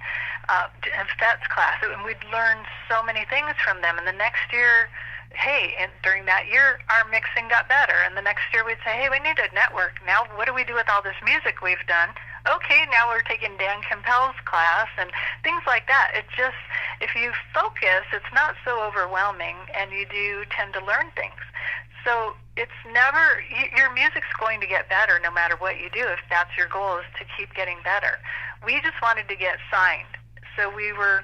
[SPEAKER 2] Fet's class, and we'd learn so many things from them. And the next year, and during that year, our mixing got better. And the next year we'd say, hey, we need a network. Now what do we do with all this music we've done? Okay, now we're taking Dan Campbell's class and things like that. It just, if you focus, it's not so overwhelming, and you do tend to learn things. So it's never, your music's going to get better no matter what you do, if that's your goal, is to keep getting better. We just wanted to get signed. So we were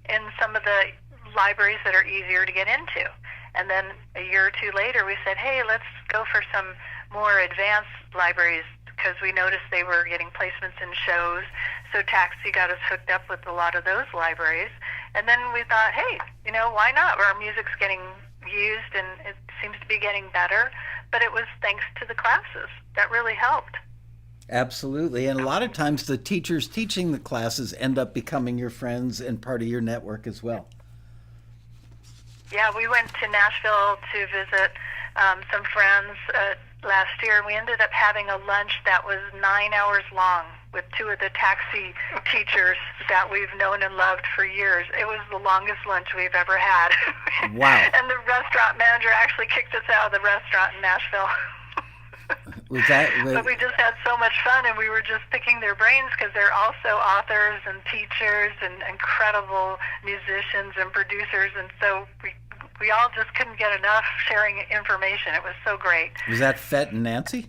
[SPEAKER 2] in some of the libraries that are easier to get into. And then a year or two later, we said, hey, let's go for some more advanced libraries, because we noticed they were getting placements in shows. So Taxi got us hooked up with a lot of those libraries. And then we thought, hey, why not? Our music's getting used and it seems to be getting better. But it was thanks to the classes. That really helped.
[SPEAKER 1] Absolutely. And a lot of times the teachers teaching the classes end up becoming your friends and part of your network as well.
[SPEAKER 2] Yeah, we went to Nashville to visit some friends last year. We ended up having a lunch that was 9 hours long with two of the taxi teachers that we've known and loved for years. It was the longest lunch we've ever had.
[SPEAKER 1] Wow.
[SPEAKER 2] And the restaurant manager actually kicked us out of the restaurant in Nashville. But we just had so much fun, and we were just picking their brains, because they're also authors and teachers and incredible musicians and producers, and so we all just couldn't get enough sharing information. It was so great. Was
[SPEAKER 1] that Fet and Nancy?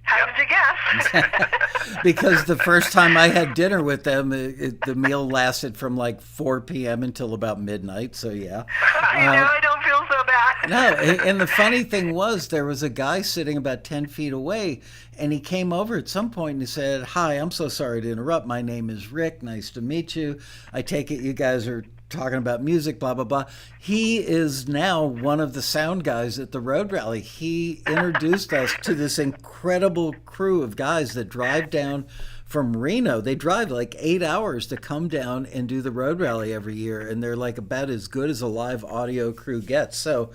[SPEAKER 2] How did you guess?
[SPEAKER 1] Because the first time I had dinner with them, the meal lasted from like 4 p.m. until about midnight, so yeah.
[SPEAKER 2] I don't feel so bad. that.
[SPEAKER 1] No, and the funny thing was, there was a guy sitting about 10 feet away, and he came over at some point and he said, "Hi, I'm so sorry to interrupt. My name is Rick. Nice to meet you. I take it you guys are talking about music, blah, blah, blah." He is now one of the sound guys at the Road Rally. He introduced us to this incredible crew of guys that drive down from Reno. They drive like 8 hours to come down and do the Road Rally every year, and they're like about as good as a live audio crew gets. So,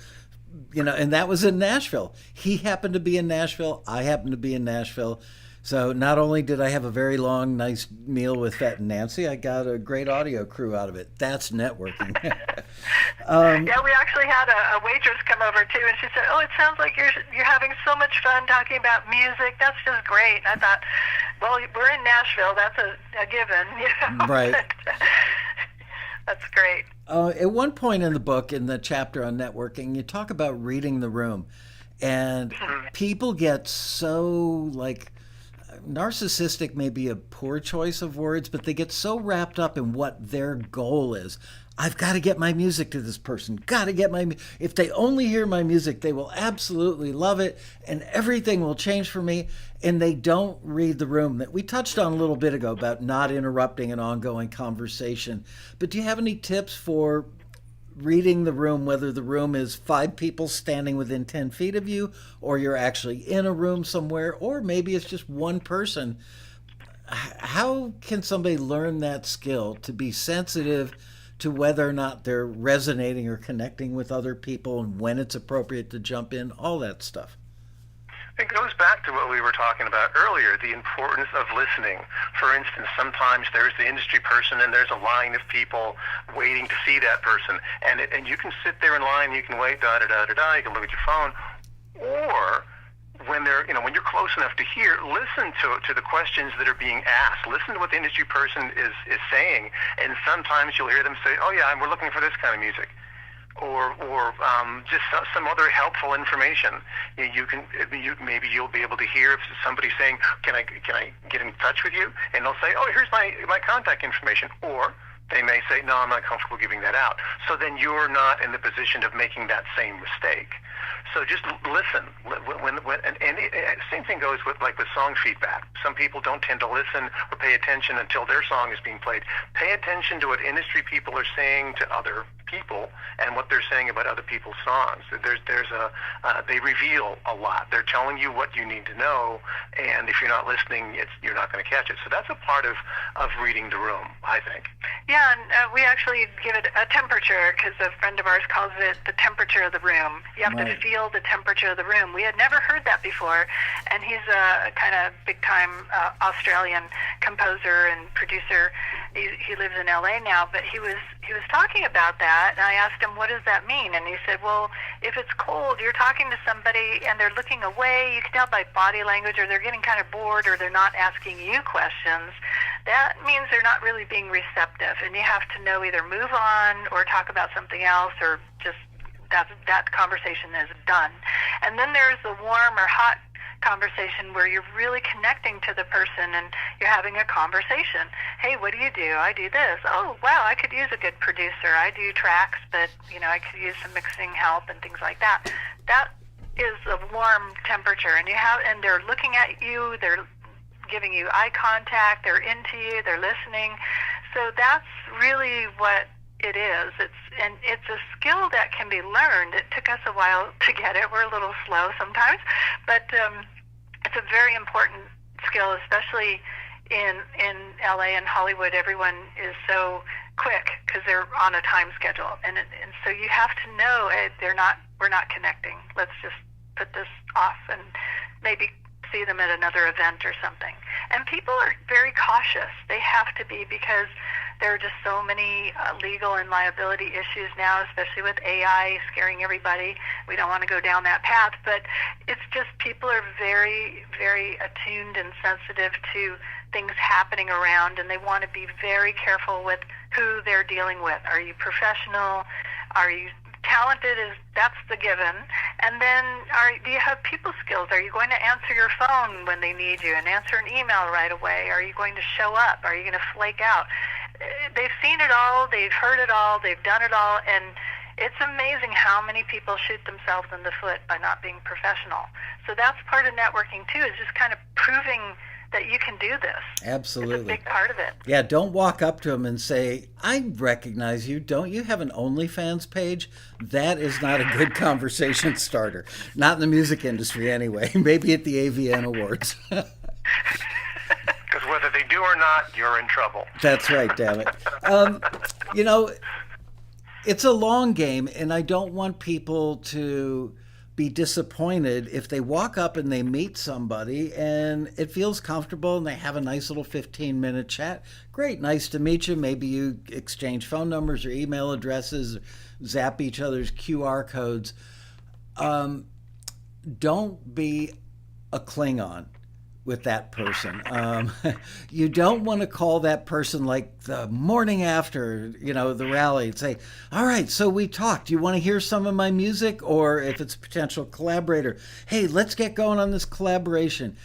[SPEAKER 1] and that was in Nashville. He happened to be in Nashville. I happened to be in Nashville. So not only did I have a very long, nice meal with Fett and Nancy, I got a great audio crew out of it. That's networking.
[SPEAKER 2] Yeah, we actually had a waitress come over too, and she said, "Oh, it sounds like you're having so much fun talking about music. That's just great." And I thought, well, we're in Nashville. That's a given.
[SPEAKER 1] Right.
[SPEAKER 2] That's great.
[SPEAKER 1] At one point in the book, in the chapter on networking, you talk about reading the room, and people get so narcissistic may be a poor choice of words, but they get so wrapped up in what their goal is. I've got to get my music to this person. Got to get if they only hear my music, they will absolutely love it and everything will change for me. And they don't read the room that we touched on a little bit ago about not interrupting an ongoing conversation. But do you have any tips for reading the room, whether the room is 5 people standing within 10 feet of you, or you're actually in a room somewhere, or maybe it's just one person? How can somebody learn that skill to be sensitive to whether or not they're resonating or connecting with other people, and when it's appropriate to jump in, all that stuff?
[SPEAKER 3] It goes back to what we were talking about earlier, the importance of listening. For instance, sometimes there's the industry person and there's a line of people waiting to see that person. And you can sit there in line, you can wait, da-da-da-da-da, you can look at your phone. Or when when you're close enough to hear, listen to the questions that are being asked. Listen to what the industry person is saying. And sometimes you'll hear them say, "Oh yeah, we're looking for this kind of music." Or just some other helpful information. Maybe you'll be able to hear if somebody's saying, "Can I get in touch with you?" And they'll say, "Oh, here's my contact information." Or they may say, "No, I'm not comfortable giving that out." So then you're not in the position of making that same mistake. So just listen. Same thing goes with song feedback. Some people don't tend to listen or pay attention until their song is being played. Pay attention to what industry people are saying to other people and what they're saying about other people's songs. They reveal a lot. They're telling you what you need to know, and if you're not listening, you're not going to catch it. So that's a part of reading the room, I think.
[SPEAKER 2] Yeah, and we actually give it a temperature, because a friend of ours calls it the temperature of the room. You have to feel the temperature of the room. We had never heard that before, and he's a kind of big-time Australian composer and producer. He lives in LA now, but he was talking about that, and I asked him, "What does that mean?" And he said, "Well, if it's cold, you're talking to somebody and they're looking away, you can tell by body language, or they're getting kind of bored, or they're not asking you questions. That means they're not really being receptive, and you have to know either move on or talk about something else, or just that conversation is done." And then there's the warm or hot conversation where you're really connecting to the person and you're having a conversation. "Hey, what do you do?" "I do this." "Oh, wow, I could use a good producer. I do tracks, but I could use some mixing help," and things like that. That is a warm temperature, and they're looking at you, they're giving you eye contact, they're into you, they're listening. So that's really what it is. It's a skill that can be learned. It took us a while to get it. We're a little slow sometimes, but it's a very important skill, especially in LA and Hollywood. Everyone is so quick because they're on a time schedule, and so you have to know we're not connecting. Let's just put this off and maybe see them at another event or something. And people are very cautious. They have to be, because there are just so many legal and liability issues now, especially with AI scaring everybody. We don't want to go down that path, but it's just people are very, very attuned and sensitive to things happening around, and they want to be very careful with who they're dealing with. Are you professional? Are you talented? That's the given. And then do you have people skills? Are you going to answer your phone when they need you and answer an email right away? Are you going to show up? Are you going to flake out? They've seen it all, they've heard it all, they've done it all, and It's amazing how many people shoot themselves in the foot by not being professional. So that's part of networking too, is just kind of proving that you can do this.
[SPEAKER 1] Absolutely.
[SPEAKER 2] It's a big part of it.
[SPEAKER 1] Yeah, don't walk up to them and say, I recognize you. Don't you have an OnlyFans page? That is not a good conversation starter. Not in the music industry anyway. Maybe at the AVN Awards.
[SPEAKER 3] Because whether they do or not, you're in trouble.
[SPEAKER 1] That's right, damn it. It's a long game, and I don't want people to be disappointed if they walk up and they meet somebody and it feels comfortable and they have a nice little 15-minute chat. Great, nice to meet you. Maybe you exchange phone numbers or email addresses, zap each other's QR codes. Don't be a Klingon with that person. You don't want to call that person like the morning after, the rally and say, all right, so we talked. Do you want to hear some of my music? Or if it's a potential collaborator, hey, let's get going on this collaboration.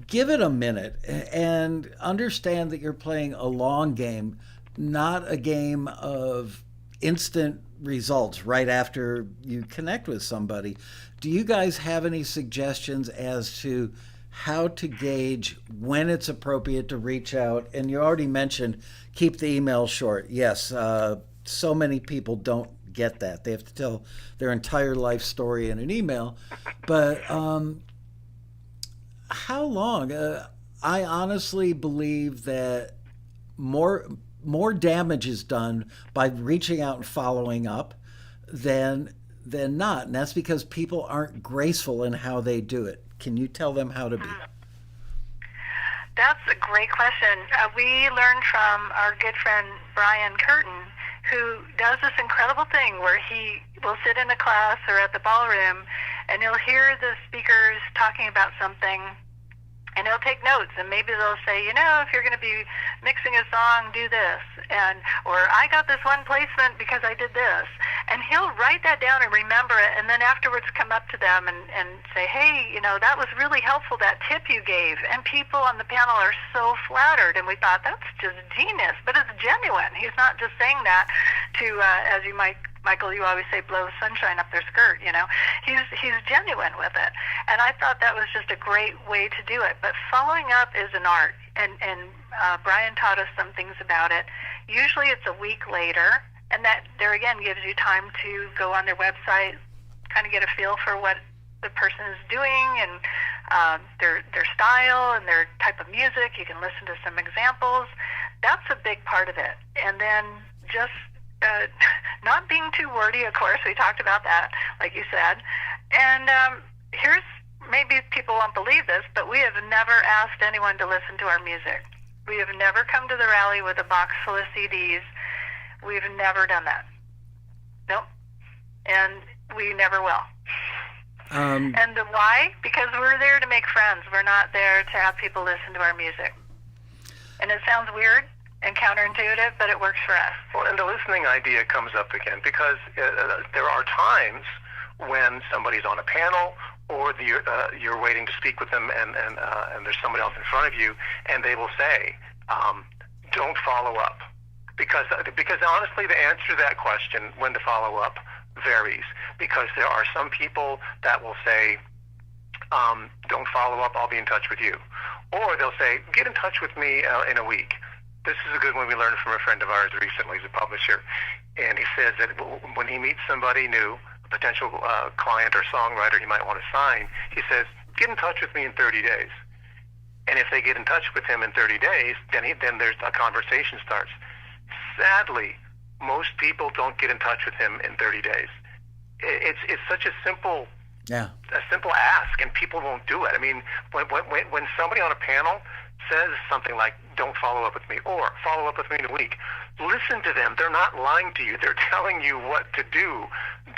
[SPEAKER 1] Give it a minute and understand that you're playing a long game, not a game of instant results right after you connect with somebody. Do you guys have any suggestions as to how to gauge when it's appropriate to reach out? And you already mentioned keep the email short. Yes, so many people don't get that. They have to tell their entire life story in an email. But how long? I honestly believe that more damage is done by reaching out and following up than not. And that's because people aren't graceful in how they do it. Can you tell them how to be?
[SPEAKER 2] That's a great question. We learned from our good friend Brian Curtin, who does this incredible thing where he will sit in a class or at the ballroom and he'll hear the speakers talking about something and he'll take notes, and maybe they'll say, if you're going to be mixing a song, do this, or I got this one placement because I did this, and he'll write that down and remember it, and then afterwards come up to them and say, hey, that was really helpful, that tip you gave, and people on the panel are so flattered, and we thought, that's just genius, but it's genuine. He's not just saying that to, as you might, Michael, you always say, blow sunshine up their skirt, He's genuine with it. And I thought that was just a great way to do it. But following up is an art, and Brian taught us some things about it. Usually it's a week later, and that there again gives you time to go on their website, kind of get a feel for what the person is doing and their style and their type of music. You can listen to some examples. That's a big part of it. And then just not being too wordy, of course. We talked about that, like you said. And here's, maybe people won't believe this, but we have never asked anyone to listen to our music. We have never come to the rally with a box full of CDs. We've never done that. Nope. And we never will. And why? Because we're there to make friends. We're not there to have people listen to our music. And it sounds weird and counterintuitive, but it works for us.
[SPEAKER 3] Well, and the listening idea comes up again because there are times when somebody's on a panel or you're waiting to speak with them and there's somebody else in front of you, and they will say, don't follow up. Because honestly, the answer to that question, when to follow up, varies. Because there are some people that will say, don't follow up, I'll be in touch with you. Or they'll say, get in touch with me in a week. This is a good one we learned from a friend of ours recently. He's a publisher. And he says that when he meets somebody new, a potential client or songwriter he might want to sign, he says, get in touch with me in 30 days. And if they get in touch with him in 30 days, then there's a conversation starts. Sadly, most people don't get in touch with him in 30 days. It's such a simple ask, and people won't do it. I mean, when somebody on a panel says something like, don't follow up with me, or follow up with me in a week, listen to them. They're not lying to you. They're telling you what to do.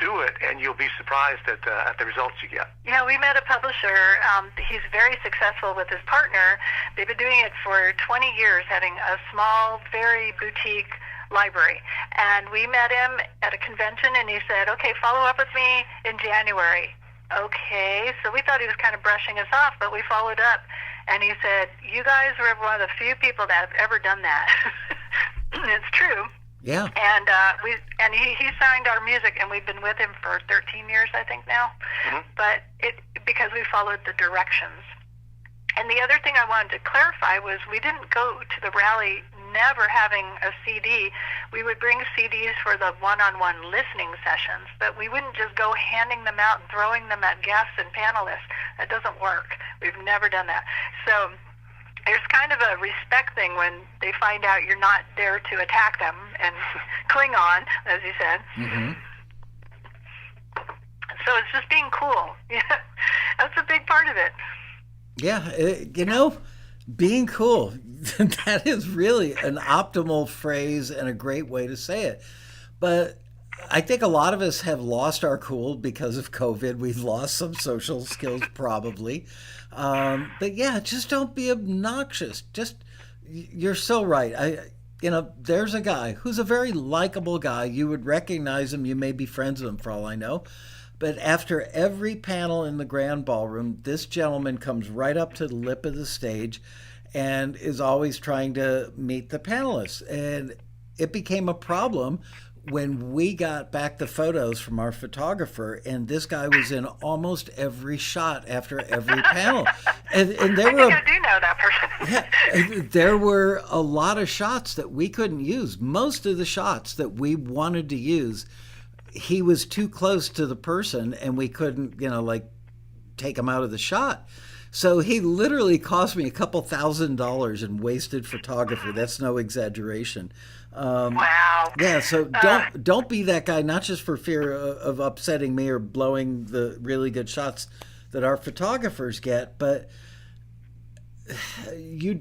[SPEAKER 3] Do it, and you'll be surprised at the results you get.
[SPEAKER 2] Yeah, we met a publisher. He's very successful with his partner. They've been doing it for 20 years, having a small, very boutique library. And we met him at a convention, and he said, okay, follow up with me in January. Okay, so we thought he was kind of brushing us off, but we followed up. And he said, you guys were one of the few people that have ever done that. It's true.
[SPEAKER 1] Yeah.
[SPEAKER 2] And he signed our music, and we've been with him for 13 years, I think now.
[SPEAKER 3] Mm-hmm.
[SPEAKER 2] But because we followed the directions. And the other thing I wanted to clarify was we didn't go to the rally never having a CD. We would bring CDs for the one-on-one listening sessions, but we wouldn't just go handing them out and throwing them at guests and panelists. That doesn't work. We've never done that. So there's kind of a respect thing when they find out you're not there to attack them and cling on, as you said.
[SPEAKER 1] Mm-hmm.
[SPEAKER 2] So it's just being cool. Yeah, that's a big part of it.
[SPEAKER 1] Yeah, being cool, that is really an optimal phrase and a great way to say it. But I think a lot of us have lost our cool because of COVID. We've lost some social skills probably. But yeah, just don't be obnoxious. You're so right. There's a guy who's a very likable guy. You would recognize him. You may be friends with him for all I know. But after every panel in the grand ballroom, this gentleman comes right up to the lip of the stage and is always trying to meet the panelists. And it became a problem when we got back the photos from our photographer, and this guy was in almost every shot after every panel. And there
[SPEAKER 2] I do know that person.
[SPEAKER 1] Yeah, there were a lot of shots that we couldn't use. Most of the shots that we wanted to use, he was too close to the person and we couldn't, take him out of the shot. So he literally cost me a couple $1,000s in wasted photography. That's no exaggeration.
[SPEAKER 2] Wow.
[SPEAKER 1] Yeah, so don't be that guy, not just for fear of upsetting me or blowing the really good shots that our photographers get, but you're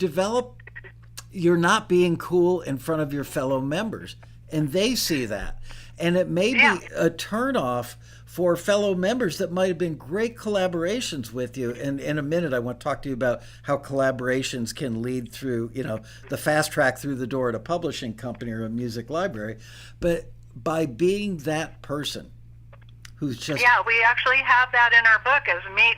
[SPEAKER 1] not being cool in front of your fellow members, and they see that. And it may be a turnoff for fellow members that might have been great collaborations with you. And in a minute, I want to talk to you about how collaborations can lead through, the fast track through the door at a publishing company or a music library. But by being that person who's just...
[SPEAKER 2] Yeah, we actually have that in our book as meet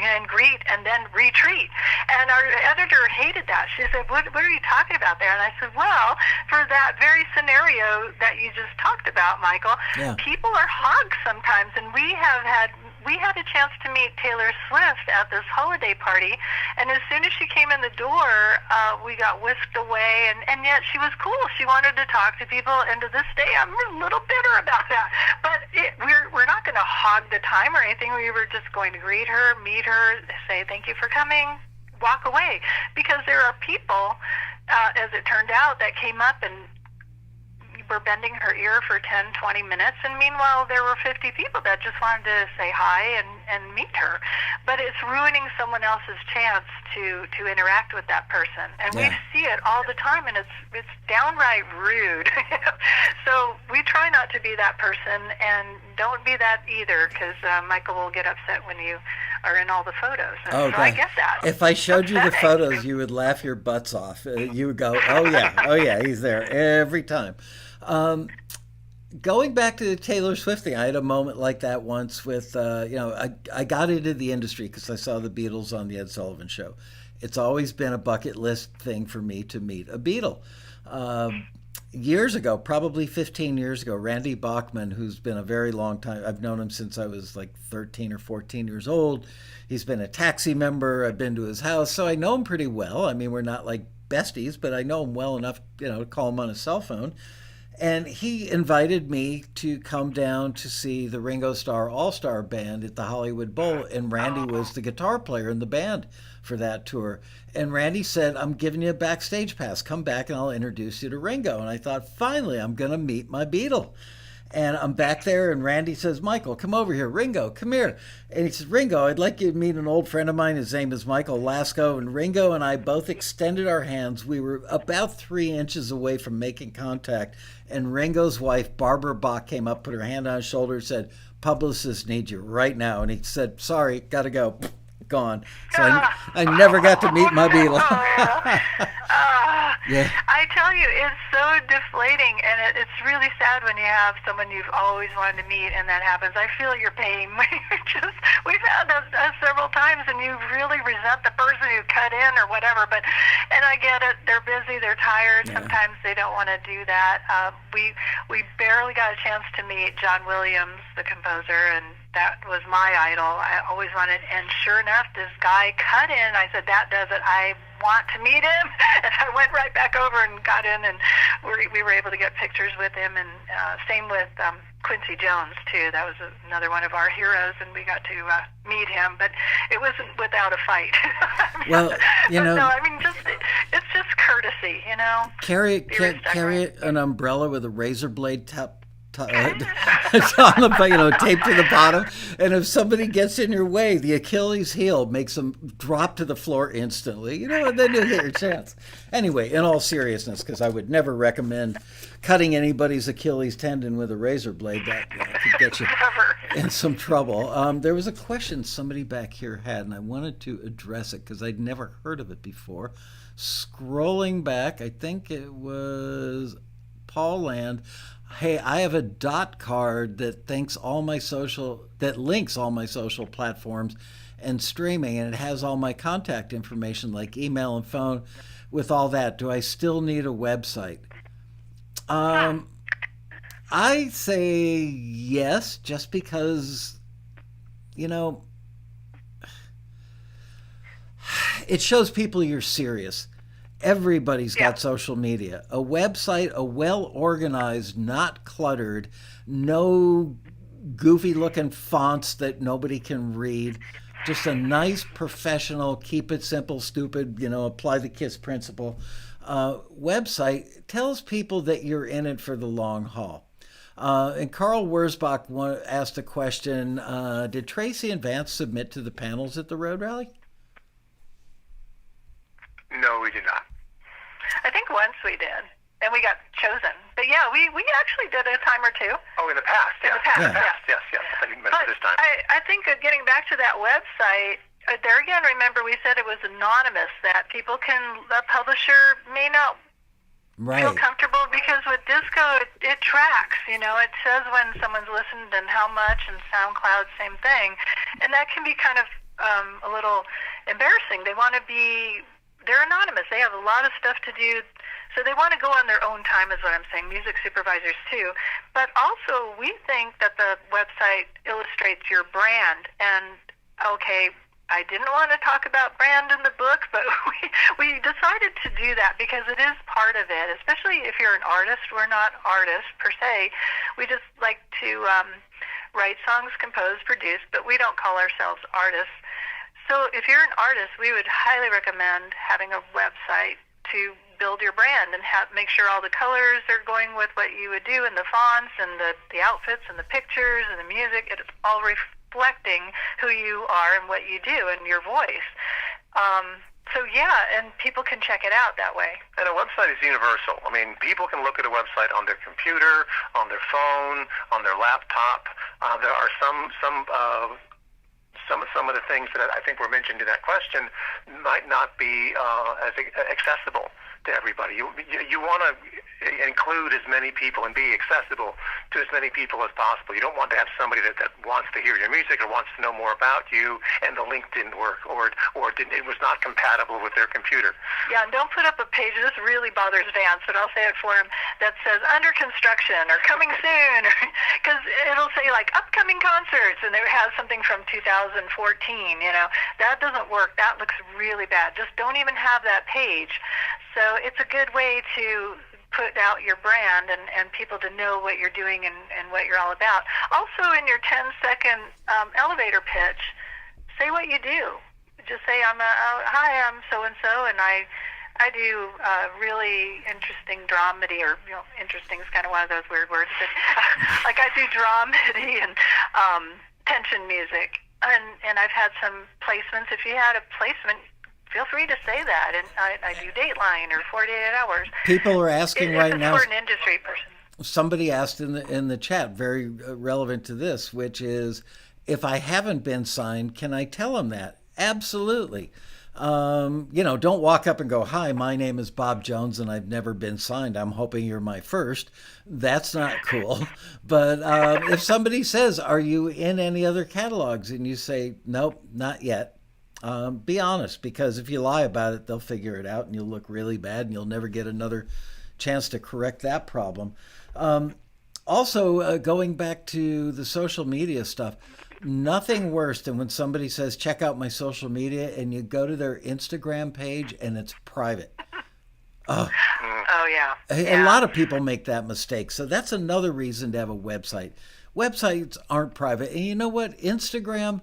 [SPEAKER 2] and greet and then retreat. And our editor hated that. She said, what are you talking about there? And I said, well, for that very scenario that you just talked about, Michael, people are hogs sometimes. And we had a chance to meet Taylor Swift at this holiday party, and as soon as she came in the door, we got whisked away, and yet she was cool. She wanted to talk to people, and to this day, I'm a little bitter about that. But we're not going to hog the time or anything. We were just going to greet her, meet her, say thank you for coming, walk away. Because there are people, as it turned out, that came up and were bending her ear for 10, 20 minutes, and meanwhile there were 50 people that just wanted to say hi and meet her. But it's ruining someone else's chance to interact with that person. And we see it all the time, and it's downright rude. So we try not to be that person, and don't be that either, because Michael will get upset when you are in all the photos. And so I get that.
[SPEAKER 1] If I showed you the photos, you would laugh your butts off. You would go, oh yeah, he's there every time. Going back to the Taylor Swift thing, I had a moment like that once with, I got into the industry because I saw the Beatles on the Ed Sullivan Show. It's always been a bucket list thing for me to meet a Beatle. Years ago, probably 15 years ago, Randy Bachman, who's been a very long time, I've known him since I was like 13 or 14 years old. He's been a Taxi member. I've been to his house, so I know him pretty well. I mean, we're not like besties, but I know him well enough, to call him on a cell phone. And he invited me to come down to see the Ringo Starr All-Star Band at the Hollywood Bowl, and Randy was the guitar player in the band for that tour. And Randy said, I'm giving you a backstage pass. Come back and I'll introduce you to Ringo. And I thought, finally, I'm going to meet my Beatle. And I'm back there, and Randy says, Michael, come over here. Ringo, come here. And he says, Ringo, I'd like you to meet an old friend of mine. His name is Michael Laskow. And Ringo and I both extended our hands. We were about 3 inches away from making contact. And Ringo's wife, Barbara Bach, came up, put her hand on his shoulder, and said, publicists need you right now. And he said, sorry, got to go. Gone. So I never got to meet my Beatle. Yeah.
[SPEAKER 2] I tell you, it's so deflating, and it's really sad when you have someone you've always wanted to meet, and that happens. I feel your pain. We've had that several times, and you really resent the person who cut in or whatever. And I get it. They're busy. They're tired.
[SPEAKER 1] Yeah.
[SPEAKER 2] Sometimes they don't want to do that. We barely got a chance to meet John Williams, the composer, and that was my idol. I always wanted, and sure enough, this guy cut in. I said, that does it. I want to meet him. And I went right back over and got in, and we were able to get pictures with him. And same with Quincy Jones, too. That was another one of our heroes, and we got to meet him. But it wasn't without a fight.
[SPEAKER 1] Well, you know.
[SPEAKER 2] No, I mean, it's just courtesy, you know.
[SPEAKER 1] Carry an umbrella with a razor blade on the, taped to the bottom, and if somebody gets in your way, the Achilles heel makes them drop to the floor instantly, and then you get your chance. Anyway, in all seriousness, because I would never recommend cutting anybody's Achilles tendon with a razor blade. That could get you in some trouble. There was a question somebody back here had, and I wanted to address it because I'd never heard of it before. Scrolling back, I think it was Paul Land. Hey, I have a dot card that links all my social platforms and streaming, and it has all my contact information like email and phone with all that. Do I still need a website? I say yes, just because, it shows people you're serious. Everybody's got social media. A website, a well-organized, not cluttered, no goofy-looking fonts that nobody can read. Just a nice, professional, keep it simple, stupid, apply the KISS principle website tells people that you're in it for the long haul. And Carl Wurzbach asked a question, did Tracey and Vance submit to the panels at the Road Rally?
[SPEAKER 3] No, we did not.
[SPEAKER 2] I think once we did, and we got chosen. But yeah, we actually did a time or two.
[SPEAKER 3] Oh, in the past, yes.
[SPEAKER 2] In the past,
[SPEAKER 3] yes. I didn't mention this time.
[SPEAKER 2] I think getting back to that website, there again, remember we said it was anonymous, that the publisher may not feel comfortable, because with disco, it tracks, it says when someone's listened and how much, and SoundCloud, same thing. And that can be kind of a little embarrassing. They're anonymous. They have a lot of stuff to do, so they want to go on their own time, is what I'm saying. Music supervisors, too. But also, we think that the website illustrates your brand. And, okay, I didn't want to talk about brand in the book, but we decided to do that because it is part of it, especially if you're an artist. We're not artists, per se. We just like to write songs, compose, produce, but we don't call ourselves artists. So if you're an artist, we would highly recommend having a website to build your brand and make sure all the colors are going with what you would do, and the fonts and the outfits and the pictures and the music. It's all reflecting who you are and what you do and your voice. And people can check it out that way.
[SPEAKER 3] And a website is universal. I mean, people can look at a website on their computer, on their phone, on their laptop. There are some of the things that I think were mentioned in that question might not be as accessible to everybody. You want to include as many people and be accessible to as many people as possible. You don't want to have somebody that wants to hear your music or wants to know more about you, and the link didn't work, or it was not compatible with their computer.
[SPEAKER 2] Yeah, and don't put up a page, this really bothers Vance, but I'll say it for him, that says under construction or coming soon, because it'll say like upcoming concerts, and it has something from 2014, That doesn't work. That looks really bad. Just don't even have that page. So it's a good way to put out your brand and people to know what you're doing and what you're all about. Also, in your 10-second elevator pitch, say what you do. Just say, hi, I'm so-and-so, and I do really interesting dramedy, or, interesting is kind of one of those weird words, but like I do dramedy and tension music. And I've had some placements. If you had a placement, feel free to say that. And I do Dateline or 48 Hours.
[SPEAKER 1] People are asking right now.
[SPEAKER 2] For an industry person.
[SPEAKER 1] Somebody asked in the chat, very relevant to this, which is, if I haven't been signed, can I tell them that? Absolutely. Don't walk up and go, "Hi, my name is Bob Jones and I've never been signed. I'm hoping you're my first." That's not cool. But if somebody says, "Are you in any other catalogs?" and you say, "Nope, not yet," be honest, because if you lie about it, they'll figure it out and you'll look really bad and you'll never get another chance to correct that problem. Also, going back to the social media stuff, nothing worse than when somebody says, "Check out my social media," and you go to their Instagram page and it's private. Oh,
[SPEAKER 2] Oh, yeah.
[SPEAKER 1] a lot of people make that mistake. So that's another reason to have a website. Websites aren't private. And you know what? Instagram,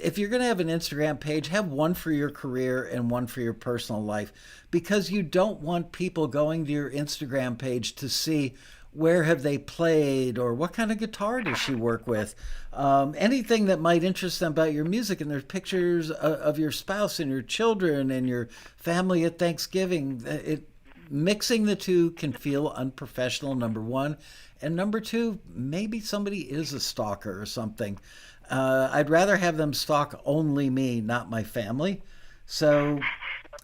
[SPEAKER 1] if you're going to have an Instagram page, have one for your career and one for your personal life, because you don't want people going to your Instagram page to see where have they played or what kind of guitar does she work with. Anything that might interest them about your music, and there's pictures of your spouse and your children and your family at Thanksgiving. Mixing the two can feel unprofessional, number one. And number two, maybe somebody is a stalker or something. I'd rather have them stalk only me, not my family. So,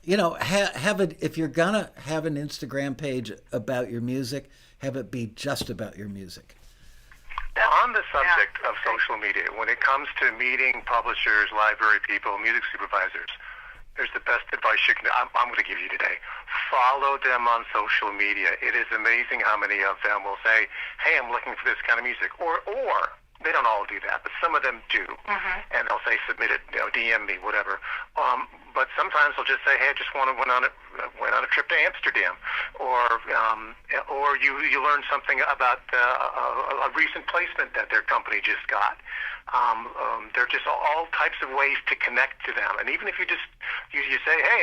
[SPEAKER 1] have it, if you're gonna have an Instagram page about your music, have it be just about your music.
[SPEAKER 3] On the subject of social media, when it comes to meeting publishers, library people, music supervisors, there's the best advice I'm going to give you today. Follow them on social media. It is amazing how many of them will say, "Hey, I'm looking for this kind of music," or they don't all do that, but some of them do, and they'll say, "Submit it, DM me, whatever." But sometimes they'll just say, "Hey, I just went on a trip to Amsterdam," or you learn something about a recent placement that their company just got. There are just all types of ways to connect to them, and even if you say, "Hey,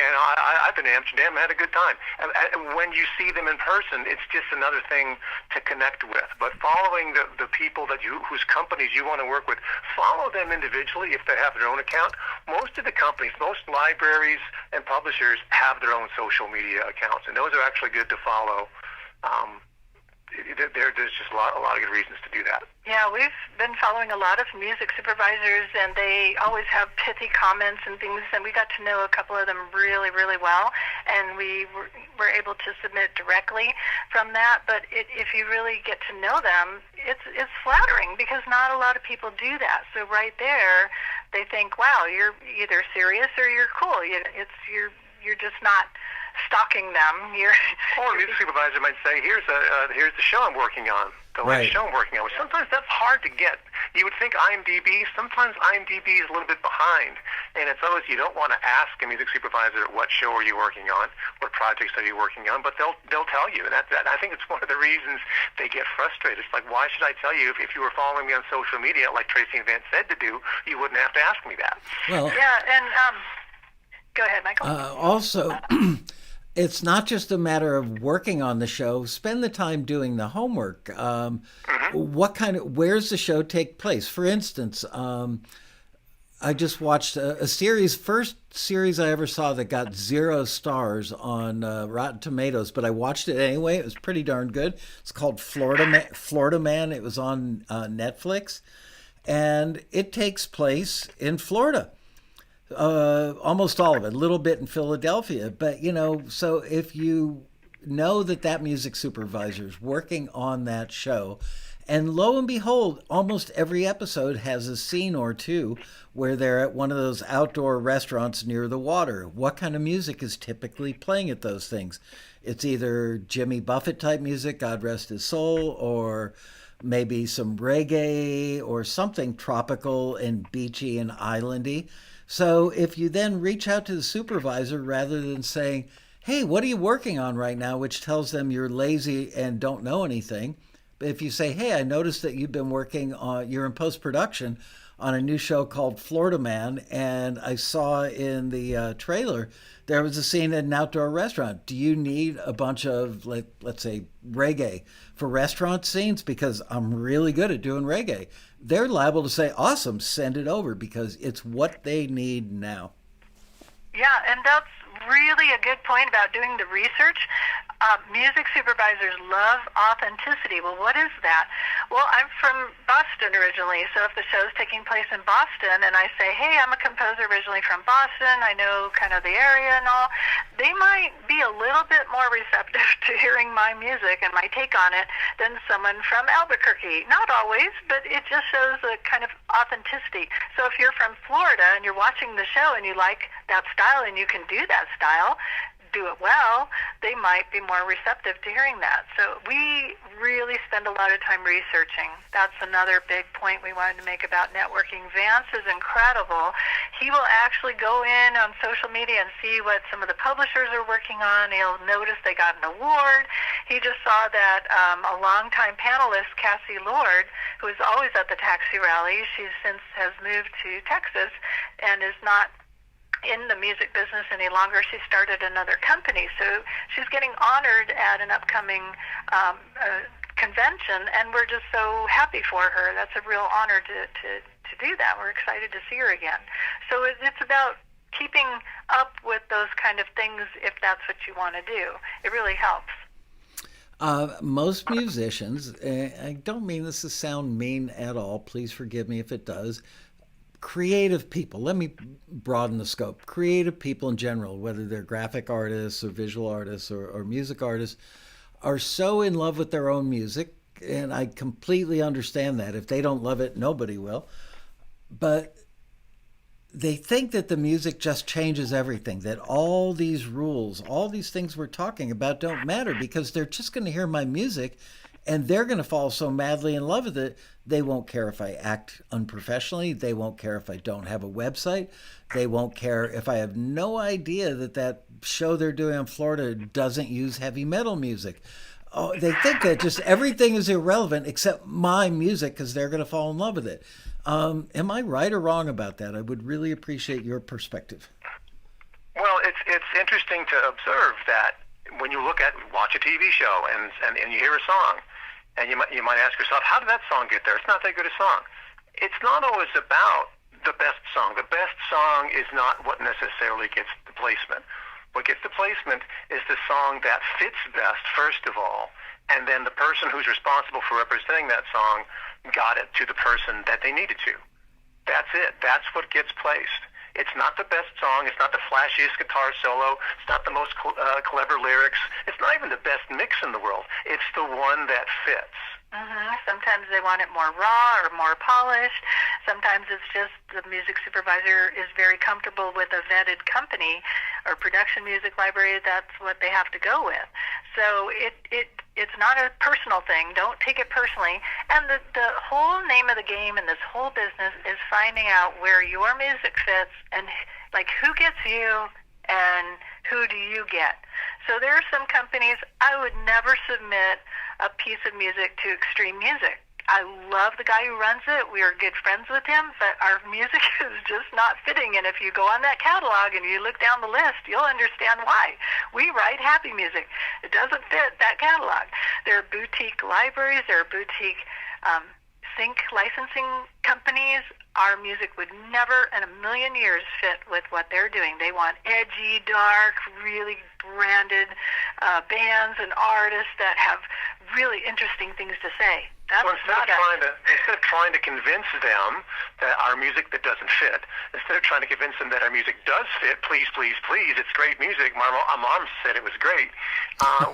[SPEAKER 3] I've been to Amsterdam, I had a good time," and when you see them in person, it's just another thing to connect with. But following the people whose companies you want to work with, follow them individually if they have their own account. Most of the companies, most libraries and publishers have their own social media accounts, and those are actually good to follow. There's just a lot of good reasons to do that.
[SPEAKER 2] Yeah, we've been following a lot of music supervisors, and they always have pithy comments and things, and we got to know a couple of them really, really well, and we were able to submit directly from that. But if you really get to know them, it's flattering, because not a lot of people do that. So right there, they think, "Wow, you're either serious or you're cool. You're just not stalking them."
[SPEAKER 3] Or a music supervisor might say, here's the show I'm working on, the latest show I'm working on. Which sometimes that's hard to get. You would think IMDb, sometimes IMDb is a little bit behind, and it's always, you don't want to ask a music supervisor, "What show are you working on? What projects are you working on?" But they'll tell you, and that I think it's one of the reasons they get frustrated. It's like, why should I tell you if you were following me on social media, like Tracey and Vance said to do, you wouldn't have to ask me that.
[SPEAKER 1] Well,
[SPEAKER 2] yeah, and go ahead, Michael.
[SPEAKER 1] Also, it's not just a matter of working on the show. Spend the time doing the homework. Where's the show take place? For instance, I just watched a series, first series I ever saw that got 0 stars on Rotten Tomatoes, but I watched it anyway. It was pretty darn good. It's called Florida Man. It was on Netflix, and it takes place in Florida. Almost all of it, a little bit in Philadelphia. But, so if you know that music supervisor is working on that show, and lo and behold, almost every episode has a scene or two where they're at one of those outdoor restaurants near the water. What kind of music is typically playing at those things? It's either Jimmy Buffett type music, God rest his soul, or maybe some reggae or something tropical and beachy and islandy. So if you then reach out to the supervisor rather than saying, "Hey, what are you working on right now?" which tells them you're lazy and don't know anything. But if you say, "Hey, I noticed that you've been working on, you're in post-production on a new show called Florida Man, and I saw in the trailer there was a scene at an outdoor restaurant. Do you need a bunch of, let's say, reggae for restaurant scenes? Because I'm really good at doing reggae." They're liable to say, "Awesome, send it over," because it's what they need now.
[SPEAKER 2] Yeah, and that's really a good point about doing the research. Music supervisors love authenticity. Well, what is that? Well, I'm from Boston originally, so if the show's taking place in Boston and I say, hey, I'm a composer originally from Boston, I know kind of the area and all, they might be a little bit more receptive to hearing my music and my take on it than someone from Albuquerque. Not always, but it just shows a kind of authenticity. So if you're from Florida and you're watching the show and you like that style and you can do that style, do it well, they might be more receptive to hearing that. So we really spend a lot of time researching. That's another big point we wanted to make about networking. Vance is incredible. He will actually go in on social media and see what some of the publishers are working on. He'll notice they got an award. He just saw that a longtime panelist, Cassie Lord, who is always at the Taxi Rally, she since has moved to Texas and is not in the music business any longer. She started another company, so she's getting honored at an upcoming convention, and we're just so happy for her. That's a real honor to do that. We're excited to see her again. So it's about keeping up with those kind of things if that's what you want to do. It really helps.
[SPEAKER 1] Most musicians, I don't mean this to sound mean at all, please forgive me if it does, creative people, let me broaden the scope. Creative people in general, whether they're graphic artists or visual artists or music artists, are so in love with their own music, and I completely understand that. If they don't love it, nobody will. But they think that the music just changes everything, that all these rules, all these things we're talking about don't matter because they're just going to hear my music and they're going to fall so madly in love with it, they won't care if I act unprofessionally. They won't care if I don't have a website. They won't care if I have no idea that show they're doing in Florida doesn't use heavy metal music. Oh, they think that just everything is irrelevant except my music because they're going to fall in love with it. Am I right or wrong about that? I would really appreciate your perspective.
[SPEAKER 3] Well, it's interesting to observe that when you watch a TV show and you hear a song, and you might ask yourself, how did that song get there? It's not that good a song. It's not always about the best song. The best song is not what necessarily gets the placement. What gets the placement is the song that fits best, first of all, and then the person who's responsible for representing that song got it to the person that they needed to. That's it. That's what gets placed. It's not the best song. It's not the flashiest guitar solo. It's not the most clever lyrics. It's not even the best mix in the world. It's the one that fits.
[SPEAKER 2] Mm-hmm. Sometimes they want it more raw or more polished. Sometimes it's just the music supervisor is very comfortable with a vetted company or production music library. That's what they have to go with. So it's not a personal thing. Don't take it personally. And the whole name of the game in this whole business is finding out where your music fits and like who gets you and who do you get. So there are some companies I would never submit a piece of music to Extreme Music. I love the guy who runs it. We are good friends with him, but our music is just not fitting. And if you go on that catalog and you look down the list, you'll understand why. We write happy music. It doesn't fit that catalog. There are boutique libraries. There are boutique sync licensing companies. Our music would never in a million years fit with what they're doing. They want edgy, dark, really branded bands and artists that have really interesting things to say. That's
[SPEAKER 3] so instead of trying to convince them that our music that doesn't fit, instead of trying to convince them that our music does fit, please, please, please, it's great music. My mom said it was great.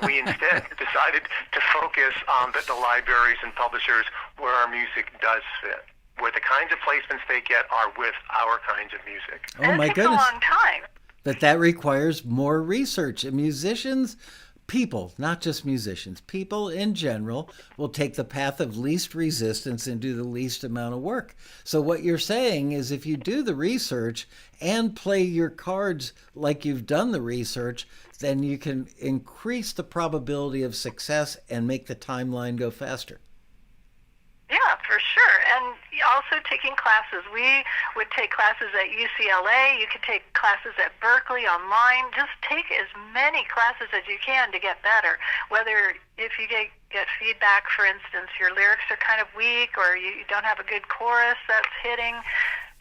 [SPEAKER 3] We instead decided to focus on the libraries and publishers where our music does fit, where the kinds of placements they get are with our kinds of music.
[SPEAKER 1] Oh my goodness!
[SPEAKER 2] It takes a long time.
[SPEAKER 1] But that requires more research. And musicians, people, not just musicians, people in general will take the path of least resistance and do the least amount of work. So what you're saying is if you do the research and play your cards like you've done the research, then you can increase the probability of success and make the timeline go faster.
[SPEAKER 2] Yeah, for sure. And also taking classes. We would take classes at UCLA. You could take classes at Berkeley online. Just take as many classes as you can to get better. Whether if you get feedback, for instance, your lyrics are kind of weak or you don't have a good chorus that's hitting,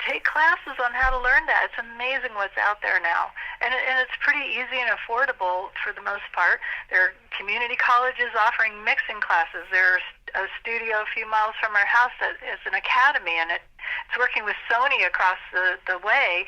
[SPEAKER 2] take classes on how to learn that. It's amazing what's out there now. and it's pretty easy and affordable for the most part. There are community colleges offering mixing classes. There's a studio a few miles from our house that is an academy, and it's working with Sony across the way,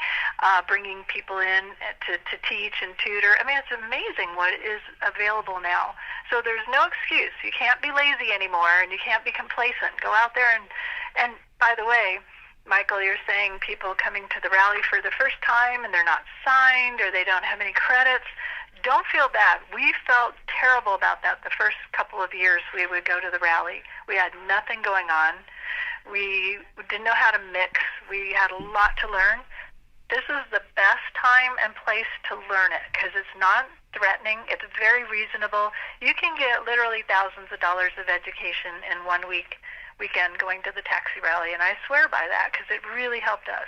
[SPEAKER 2] bringing people in to teach and tutor. I mean, it's amazing what is available now. So there's no excuse. You can't be lazy anymore, and you can't be complacent. Go out there and by the way, Michael, you're saying people coming to the rally for the first time and they're not signed or they don't have any credits. Don't feel bad. We felt terrible about that the first couple of years we would go to the rally. We had nothing going on. We didn't know how to mix. We had a lot to learn. This is the best time and place to learn it because it's not threatening. It's very reasonable. You can get literally thousands of dollars of education in 1 weekend going to the taxi rally, and I swear by that because it really helped us.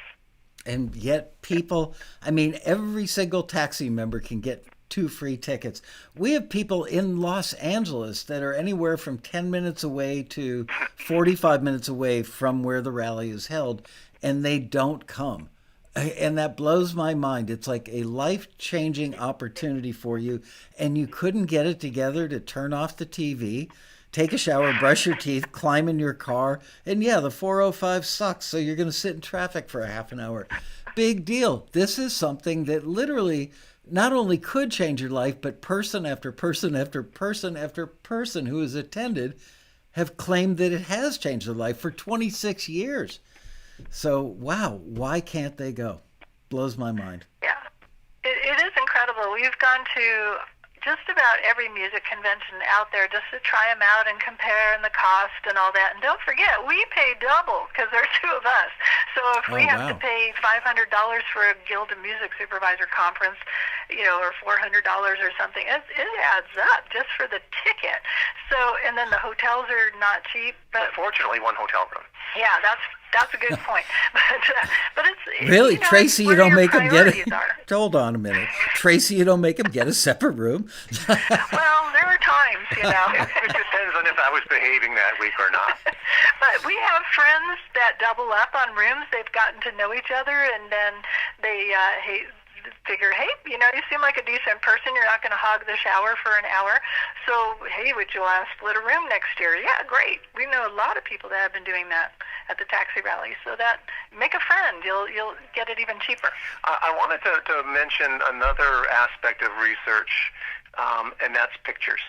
[SPEAKER 1] And yet people, I mean, every single taxi member can get 2 free tickets. We have people in Los Angeles that are anywhere from 10 minutes away to 45 minutes away from where the rally is held, and they don't come. And that blows my mind. It's like a life-changing opportunity for you, and you couldn't get it together to turn off the TV, take a shower, brush your teeth, climb in your car, and yeah, the 405 sucks, so you're going to sit in traffic for a half an hour. Big deal. This is something that literally not only could change your life, but person after person after person after person who has attended have claimed that it has changed their life for 26 years. So, wow, why can't they go? Blows my mind.
[SPEAKER 2] Yeah, it is incredible. We've gone to just about every music convention out there just to try them out and compare and the cost and all that. And don't forget, we pay double because there are 2 of us. So if we have to pay $500 for a Guild of Music Supervisor conference, or $400 or something, it adds up just for the ticket. So, and then the hotels are not cheap. But
[SPEAKER 3] fortunately, 1 hotel room.
[SPEAKER 2] Yeah, that's a good point. But it's
[SPEAKER 1] really, Tracey, you don't make them get it.
[SPEAKER 2] Are.
[SPEAKER 1] Hold on a minute, Tracey, you don't make them get a separate room.
[SPEAKER 2] Well, there are times,
[SPEAKER 3] It depends on if I was behaving that week or not.
[SPEAKER 2] But we have friends that double up on rooms. They've gotten to know each other, and then they figure, hey, you seem like a decent person. You're not going to hog the shower for an hour. So, hey, would you want to split a room next year? Yeah, great. We know a lot of people that have been doing that at the taxi rally. So that, make a friend. You'll get it even cheaper.
[SPEAKER 3] I wanted to mention another aspect of research, and that's pictures.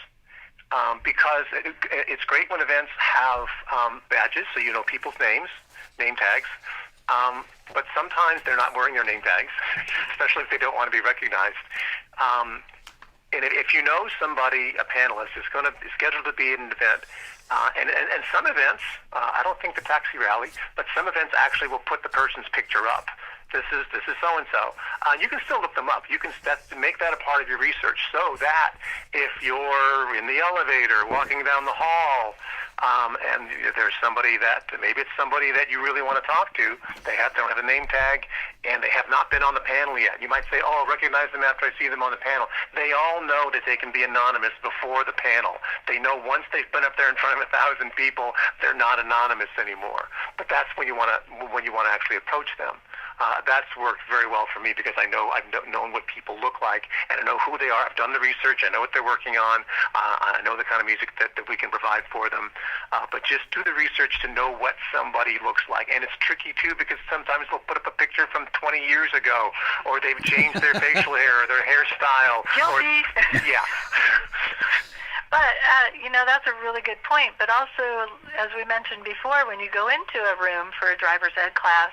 [SPEAKER 3] Because it's great when events have badges, so you know people's names, name tags. But sometimes they're not wearing their name tags, especially if they don't want to be recognized. And if you know somebody, a panelist, is scheduled to be at an event, and some events, I don't think the taxi rally, but some events actually will put the person's picture up. This is so-and-so. You can still look them up. You can make that a part of your research so that if you're in the elevator, walking down the hall, and there's somebody that, maybe it's somebody that you really want to talk to, they don't have a name tag, and they have not been on the panel yet. You might say, oh, I'll recognize them after I see them on the panel. They all know that they can be anonymous before the panel. They know once they've been up there in front of 1,000 people, they're not anonymous anymore. But that's when you want to actually approach them. That's worked very well for me because I've known what people look like, and I know who they are. I've done the research. I know what they're working on. I know the kind of music that we can provide for them. But just do the research to know what somebody looks like. And it's tricky, too, because sometimes they'll put up a picture from 20 years ago, or they've changed their facial hair or their hairstyle.
[SPEAKER 2] Guilty.
[SPEAKER 3] Yeah.
[SPEAKER 2] But, that's a really good point. But also, as we mentioned before, when you go into a room for a driver's ed class,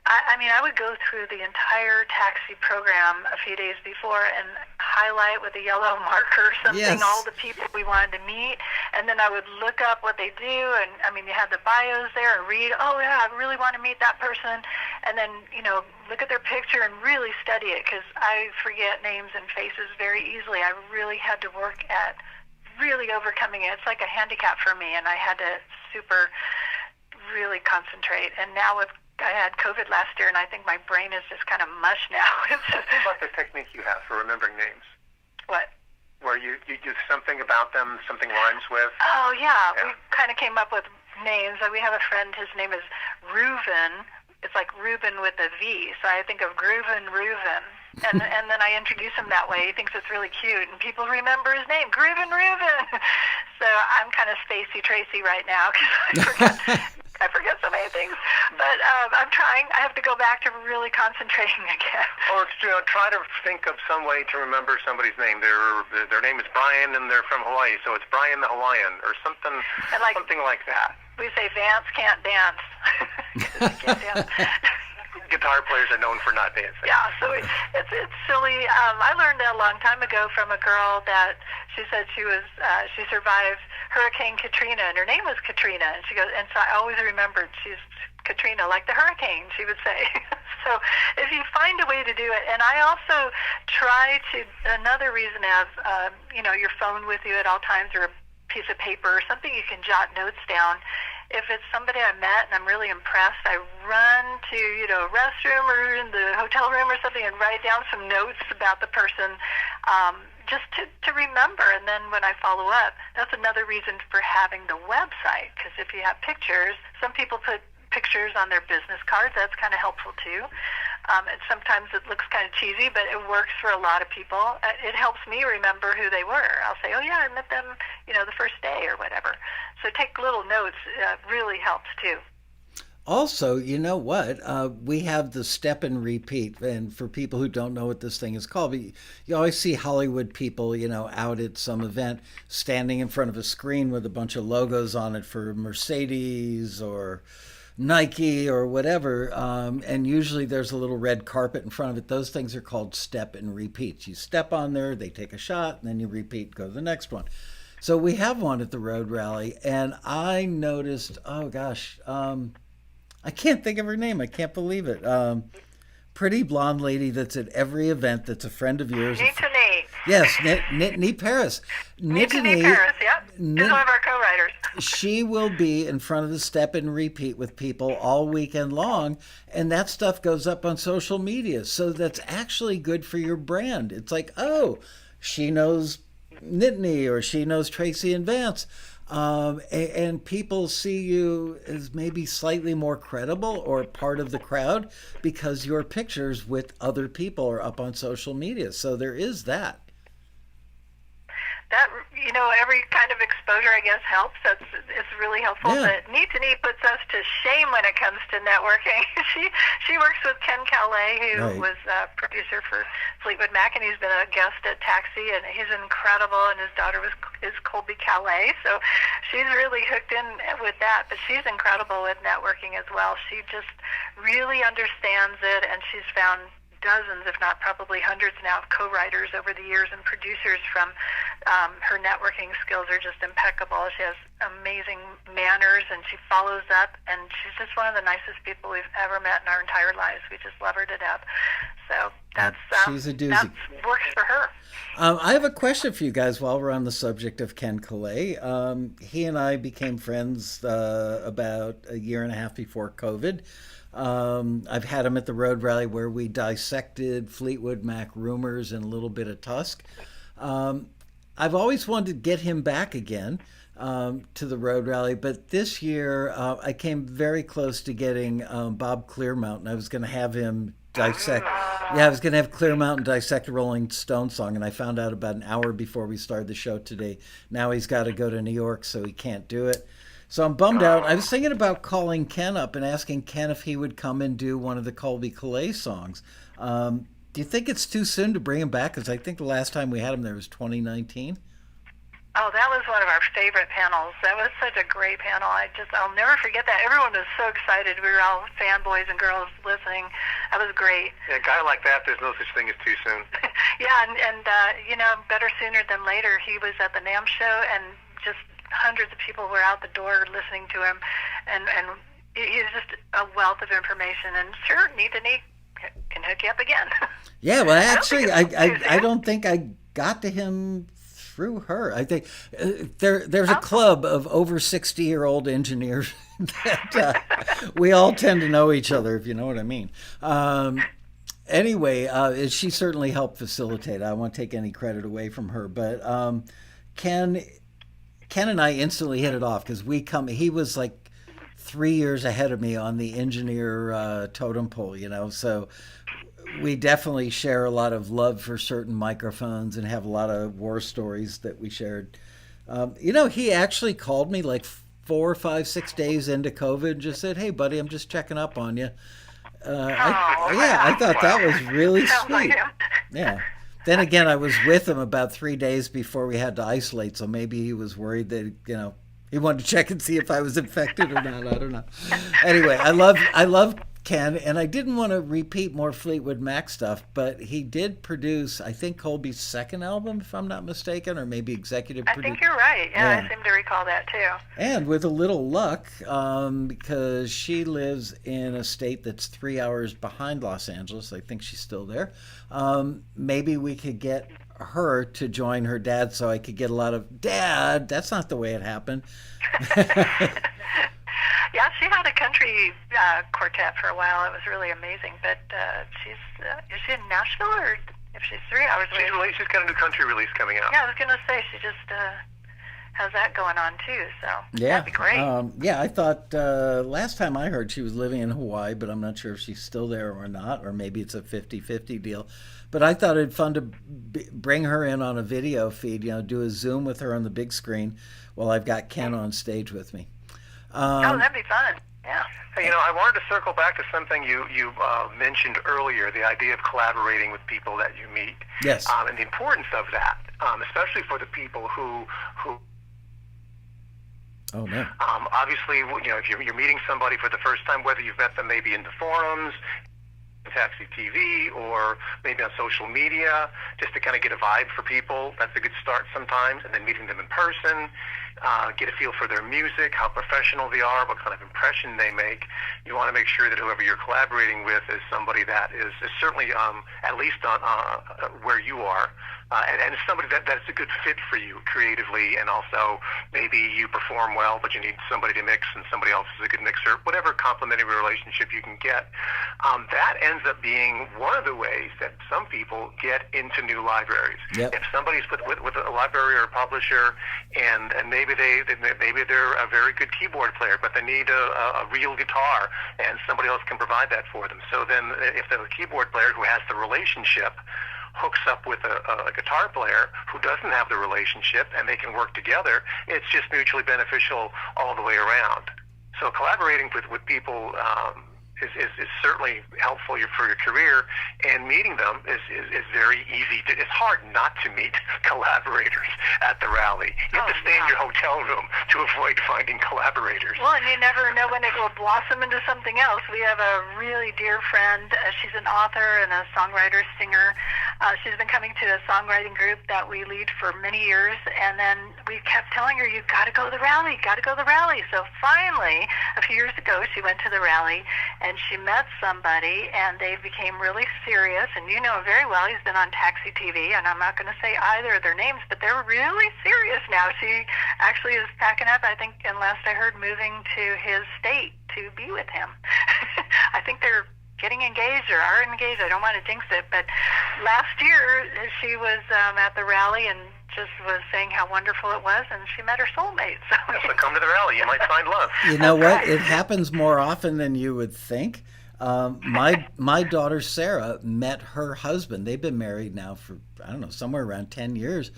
[SPEAKER 2] I would go through the entire taxi program a few days before and highlight with a yellow marker something, all the people we wanted to meet, and then I would look up what they do, and, you had the bios there and read, oh, yeah, I really want to meet that person, and then, look at their picture and really study it, because I forget names and faces very easily. I really had to work at really overcoming it. It's like a handicap for me, and I had to really concentrate, and now I had COVID last year, and I think my brain is just kind of mush now.
[SPEAKER 3] What about the technique you have for remembering names?
[SPEAKER 2] What?
[SPEAKER 3] Where you do something about them, something rhymes with?
[SPEAKER 2] Oh, yeah. We kind of came up with names. We have a friend, his name is Reuven. It's like Reuben with a V. So I think of Greuven, Reuven. and then I introduce him that way. He thinks it's really cute, and people remember his name, Reuben. So I'm kind of Spacey Tracy right now because I forget so many things. But I'm trying. I have to go back to really concentrating again.
[SPEAKER 3] Or try to think of some way to remember somebody's name. Their name is Brian, and they're from Hawaii, so it's Brian the Hawaiian, or something like that.
[SPEAKER 2] We say Vance can't dance. Can't dance.
[SPEAKER 3] Guitar players are known for not dancing.
[SPEAKER 2] Yeah, so it's silly. I learned that a long time ago from a girl that she said she survived Hurricane Katrina, and her name was Katrina, and she goes, and so I always remembered she's Katrina, like the hurricane, she would say. So if you find a way to do it, and I also try to, another reason to have your phone with you at all times, or a piece of paper or something you can jot notes down. If it's somebody I met and I'm really impressed, I run to, a restroom or in the hotel room or something and write down some notes about the person, just to remember. And then when I follow up, that's another reason for having the website, because if you have pictures, some people put pictures on their business cards. That's kind of helpful too. And sometimes it looks kind of cheesy, but it works for a lot of people. It helps me remember who they were. I'll say, oh yeah, I met them, the first day or whatever. So take little notes really helps too.
[SPEAKER 1] Also, you know what? We have the step and repeat. And for people who don't know what this thing is called, you always see Hollywood people, out at some event standing in front of a screen with a bunch of logos on it for Mercedes or Nike or whatever. And usually there's a little red carpet in front of it. Those things are called step and repeat. You step on there, they take a shot, and then you repeat, go to the next one. So we have one at the Road Rally, and I noticed, oh gosh, I can't think of her name. I can't believe it. Pretty blonde lady that's at every event that's a friend of yours.
[SPEAKER 2] Nittany.
[SPEAKER 1] Yes, Nittany Paris.
[SPEAKER 2] Nittany Paris, yep. She's one of our co-writers.
[SPEAKER 1] She will be in front of the step and repeat with people all weekend long, and that stuff goes up on social media. So that's actually good for your brand. It's like, oh, she knows Nittany, or she knows Tracey and Vance. And people see you as maybe slightly more credible or part of the crowd because your pictures with other people are up on social media. So there is that.
[SPEAKER 2] That, every kind of exposure, I guess, helps. It's really helpful.
[SPEAKER 1] Yeah.
[SPEAKER 2] But Nittany puts us to shame when it comes to networking. She works with Ken Calais, who was a producer for Fleetwood Mac, and he's been a guest at Taxi, and he's incredible, and his daughter is Colby Calais. So she's really hooked in with that, but she's incredible with networking as well. She just really understands it, and she's found dozens, if not probably hundreds now, of co-writers over the years and producers from her networking skills are just impeccable. She has amazing manners, and she follows up, and she's just one of the nicest people we've ever met in our entire lives. We just love her to death. So
[SPEAKER 1] she's a doozy.
[SPEAKER 2] That works for her.
[SPEAKER 1] I have a question for you guys while we're on the subject of Ken Calais. He and I became friends about a year and a half before COVID. I've had him at the Road Rally where we dissected Fleetwood Mac rumors and a little bit of Tusk. I've always wanted to get him back again to the Road Rally, but this year I came very close to getting Bob Clearmountain. I was going to have him dissect. Yeah, I was going to have Clearmountain dissect a Rolling Stone song, and I found out about an hour before we started the show today. Now he's got to go to New York, so he can't do it. So I'm bummed out. I was thinking about calling Ken up and asking Ken if he would come and do one of the Colby Calais songs. Do you think it's too soon to bring him back? Because I think the last time we had him there was 2019.
[SPEAKER 2] Oh, that was one of our favorite panels. That was such a great panel. I'll never forget that. Everyone was so excited. We were all fanboys and girls listening. That was great.
[SPEAKER 3] Yeah, a guy like that, there's no such thing as too soon.
[SPEAKER 2] Yeah, and better sooner than later. He was at the NAMM show, and just hundreds of people were out the door listening to him, and he's just a wealth of information. And sure, Nittany can hook you up again. Yeah,
[SPEAKER 1] well, actually, I don't think I got to him through her. I think there's a club of over 60-year-old engineers that we all tend to know each other, if you know what I mean. Anyway, she certainly helped facilitate. I won't take any credit away from her, but Ken and I instantly hit it off because he was like 3 years ahead of me on the engineer totem pole, so we definitely share a lot of love for certain microphones and have a lot of war stories that we shared. He actually called me like 4, 5, 6 days into COVID and just said, "Hey, buddy, I'm just checking up on you." I thought that was really sweet. Yeah. Then again, I was with him about 3 days before we had to isolate, so maybe he was worried that he wanted to check and see if I was infected or not. I don't know. Anyway, I love Ken, and I didn't want to repeat more Fleetwood Mac stuff, but he did produce, I think, Colby's second album, if I'm not mistaken, or maybe executive producer.
[SPEAKER 2] I think you're right. Yeah, I seem to recall that too.
[SPEAKER 1] And with a little luck, because she lives in a state that's 3 hours behind Los Angeles, I think she's still there, maybe we could get her to join her dad so I could get a lot of, "Dad, that's not the way it happened."
[SPEAKER 2] Yeah, she had a country quartet for a while. It was really amazing. But is she in Nashville, or if she's 3 hours away?
[SPEAKER 3] She's got a new country release coming out.
[SPEAKER 2] Yeah, I was going to say she just has that going on too. So
[SPEAKER 1] yeah,
[SPEAKER 2] that'd be great.
[SPEAKER 1] I thought last time I heard she was living in Hawaii, but I'm not sure if she's still there or not, or maybe it's a 50-50 deal. But I thought it'd fun to bring her in on a video feed, do a Zoom with her on the big screen while I've got Ken on stage with me.
[SPEAKER 2] That'd be fun. Yeah.
[SPEAKER 3] I wanted to circle back to something you mentioned earlier, the idea of collaborating with people that you meet.
[SPEAKER 1] Yes.
[SPEAKER 3] And the importance of that, especially for the people who
[SPEAKER 1] Oh, no.
[SPEAKER 3] Obviously, if you're meeting somebody for the first time, whether you've met them maybe in the forums, TAXITV, or maybe on social media, just to kind of get a vibe for people. That's a good start sometimes. And then meeting them in person, get a feel for their music, how professional they are, what kind of impression they make. You want to make sure that whoever you're collaborating with is somebody that is certainly at least on where you are, and is somebody that's a good fit for you creatively, and also maybe you perform well, but you need somebody to mix, and somebody else is a good mixer. Whatever complementary relationship you can get, that ends up being one of the ways that some people get into new libraries.
[SPEAKER 1] Yep.
[SPEAKER 3] If somebody's with a library or a publisher, and maybe they're a very good keyboard player, but they need a real guitar, and somebody else can provide that for them. So then, if the keyboard player who has the relationship hooks up with a guitar player who doesn't have the relationship, and they can work together, it's just mutually beneficial all the way around. So collaborating with people is certainly helpful for your career, and meeting them is very easy. It's hard not to meet collaborators at the rally. You have to stay in your hotel room to avoid finding collaborators.
[SPEAKER 2] Well, and you never know when it will blossom into something else. We have a really dear friend. She's an author and a songwriter, singer. She's been coming to a songwriting group that we lead for many years, and then we kept telling her, "You've got to go to the rally, got to go to the rally." So finally, a few years ago, she went to the rally, and she met somebody, and they became really serious. And you know him very well. He's been on TAXITV, and I'm not going to say either of their names, but they're really serious now. She actually is packing up, I think, and last I heard, moving to his state to be with him. I think they're getting engaged or are engaged. I don't want to jinx it, but last year she was at the rally and just was saying how wonderful it was, and she met her soulmate.
[SPEAKER 3] So come to the rally. You might find love.
[SPEAKER 1] You know what? It happens more often than you would think. My daughter Sarah met her husband. They've been married now for, I don't know, somewhere around 10 years.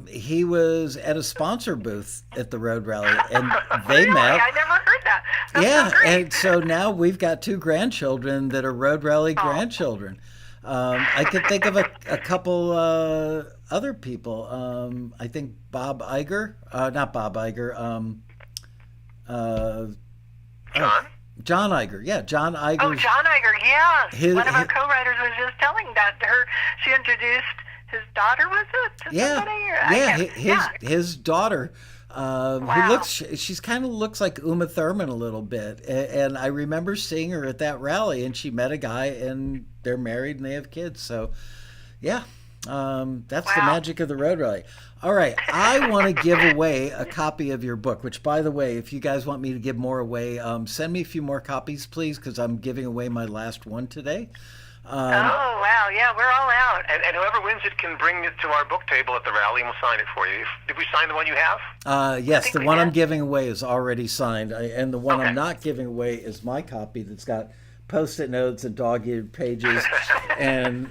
[SPEAKER 1] He was at a sponsor booth at the Road Rally, and they
[SPEAKER 2] really?
[SPEAKER 1] met.
[SPEAKER 2] I never heard that. That's
[SPEAKER 1] Yeah,
[SPEAKER 2] so great.
[SPEAKER 1] and so now we've got 2 grandchildren that are Road Rally grandchildren. I could think of a couple other people. I think Bob Iger, not Bob Iger. John Iger, yeah, John Iger.
[SPEAKER 2] Oh, John Iger, yes. One of our co-writers was just telling that to her. She introduced his daughter, was it? To
[SPEAKER 1] His daughter,
[SPEAKER 2] Wow.
[SPEAKER 1] she's kind of looks like Uma Thurman a little bit. And I remember seeing her at that rally, and she met a guy, and they're married and they have kids. So, yeah, that's the magic of the Road Rally. All right, I want to give away a copy of your book, which, by the way, if you guys want me to give more away, send me a few more copies, please, because I'm giving away my last one today.
[SPEAKER 2] Oh, wow. Yeah, we're all out.
[SPEAKER 3] And whoever wins it can bring it to our book table at the rally, and we'll sign it for you. Did we sign the one you have?
[SPEAKER 1] Yes, the one I'm giving away is already signed, and the one I'm not giving away is my copy that's got Post-it notes and dog-eared pages. And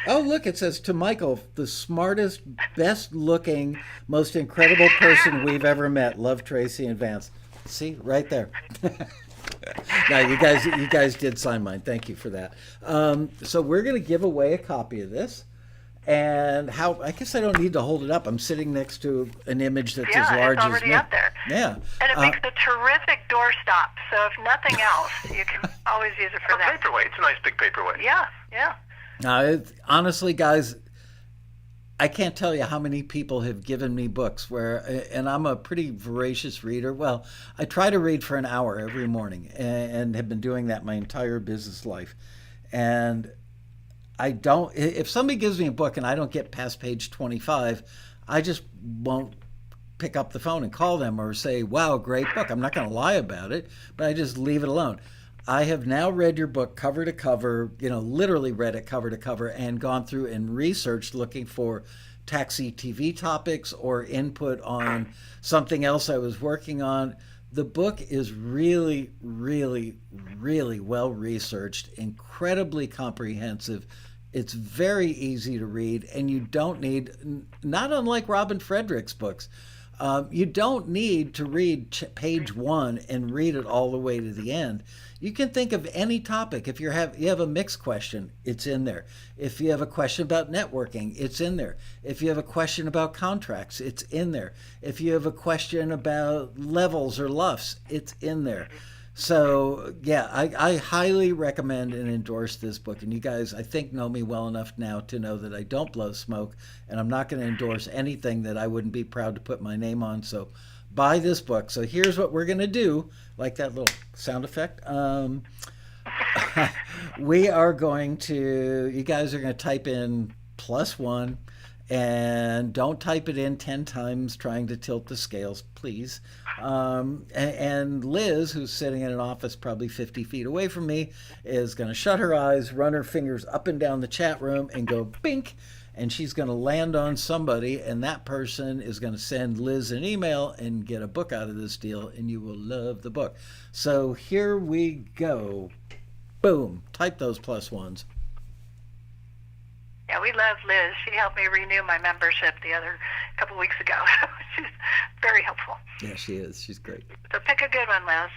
[SPEAKER 1] oh, look, it says, to Michael, the smartest, best-looking, most incredible person we've ever met. Love, Tracey and Vance. See, right there. No, you guys did sign mine. Thank you for that. So we're going to give away a copy of this. And I guess I don't need to hold it up. I'm sitting next to an image that's as large as me.
[SPEAKER 2] It's already up there.
[SPEAKER 1] Yeah.
[SPEAKER 2] And it makes a terrific doorstop. So if nothing else, you can always use it for that.
[SPEAKER 3] Paperweight. It's a nice big paperweight.
[SPEAKER 2] Yeah.
[SPEAKER 1] Honestly, guys, I can't tell you how many people have given me books and I'm a pretty voracious reader. Well, I try to read for an hour every morning and have been doing that my entire business life. And if somebody gives me a book and I don't get past page 25, I just won't pick up the phone and call them or say, wow, great book. I'm not going to lie about it, but I just leave it alone. I have now read your book cover to cover, literally read it cover to cover, and gone through and researched looking for TAXITV topics or input on something else I was working on. The book is really, really, really well researched, incredibly comprehensive. It's very easy to read, and you don't need, not unlike Robin Frederick's books, you don't need to read page 1 and read it all the way to the end. You can think of any topic. If you have a mixed question, it's in there. If you have a question about networking, it's in there. If you have a question about contracts, it's in there. If you have a question about levels or luffs, it's in there. So yeah, I highly recommend and endorse this book. And you guys, I think, know me well enough now to know that I don't blow smoke, and I'm not going to endorse anything that I wouldn't be proud to put my name on. So buy this book. So here's what we're going to do, like that little sound effect. We are going to, you guys are going to type in +1, and don't type it in 10 times trying to tilt the scales, please. And Liz, who's sitting in an office probably 50 feet away from me, is going to shut her eyes, run her fingers up and down the chat room, and go bink, and she's going to land on somebody, and that person is going to send Liz an email and get a book out of this deal, and you will love the book. So here we go. Boom. Type those +1s.
[SPEAKER 2] Yeah, we love Liz. She helped me renew my membership a couple weeks ago. She's very helpful.
[SPEAKER 1] Yeah, she is. She's great.
[SPEAKER 2] So pick a good one, Liz.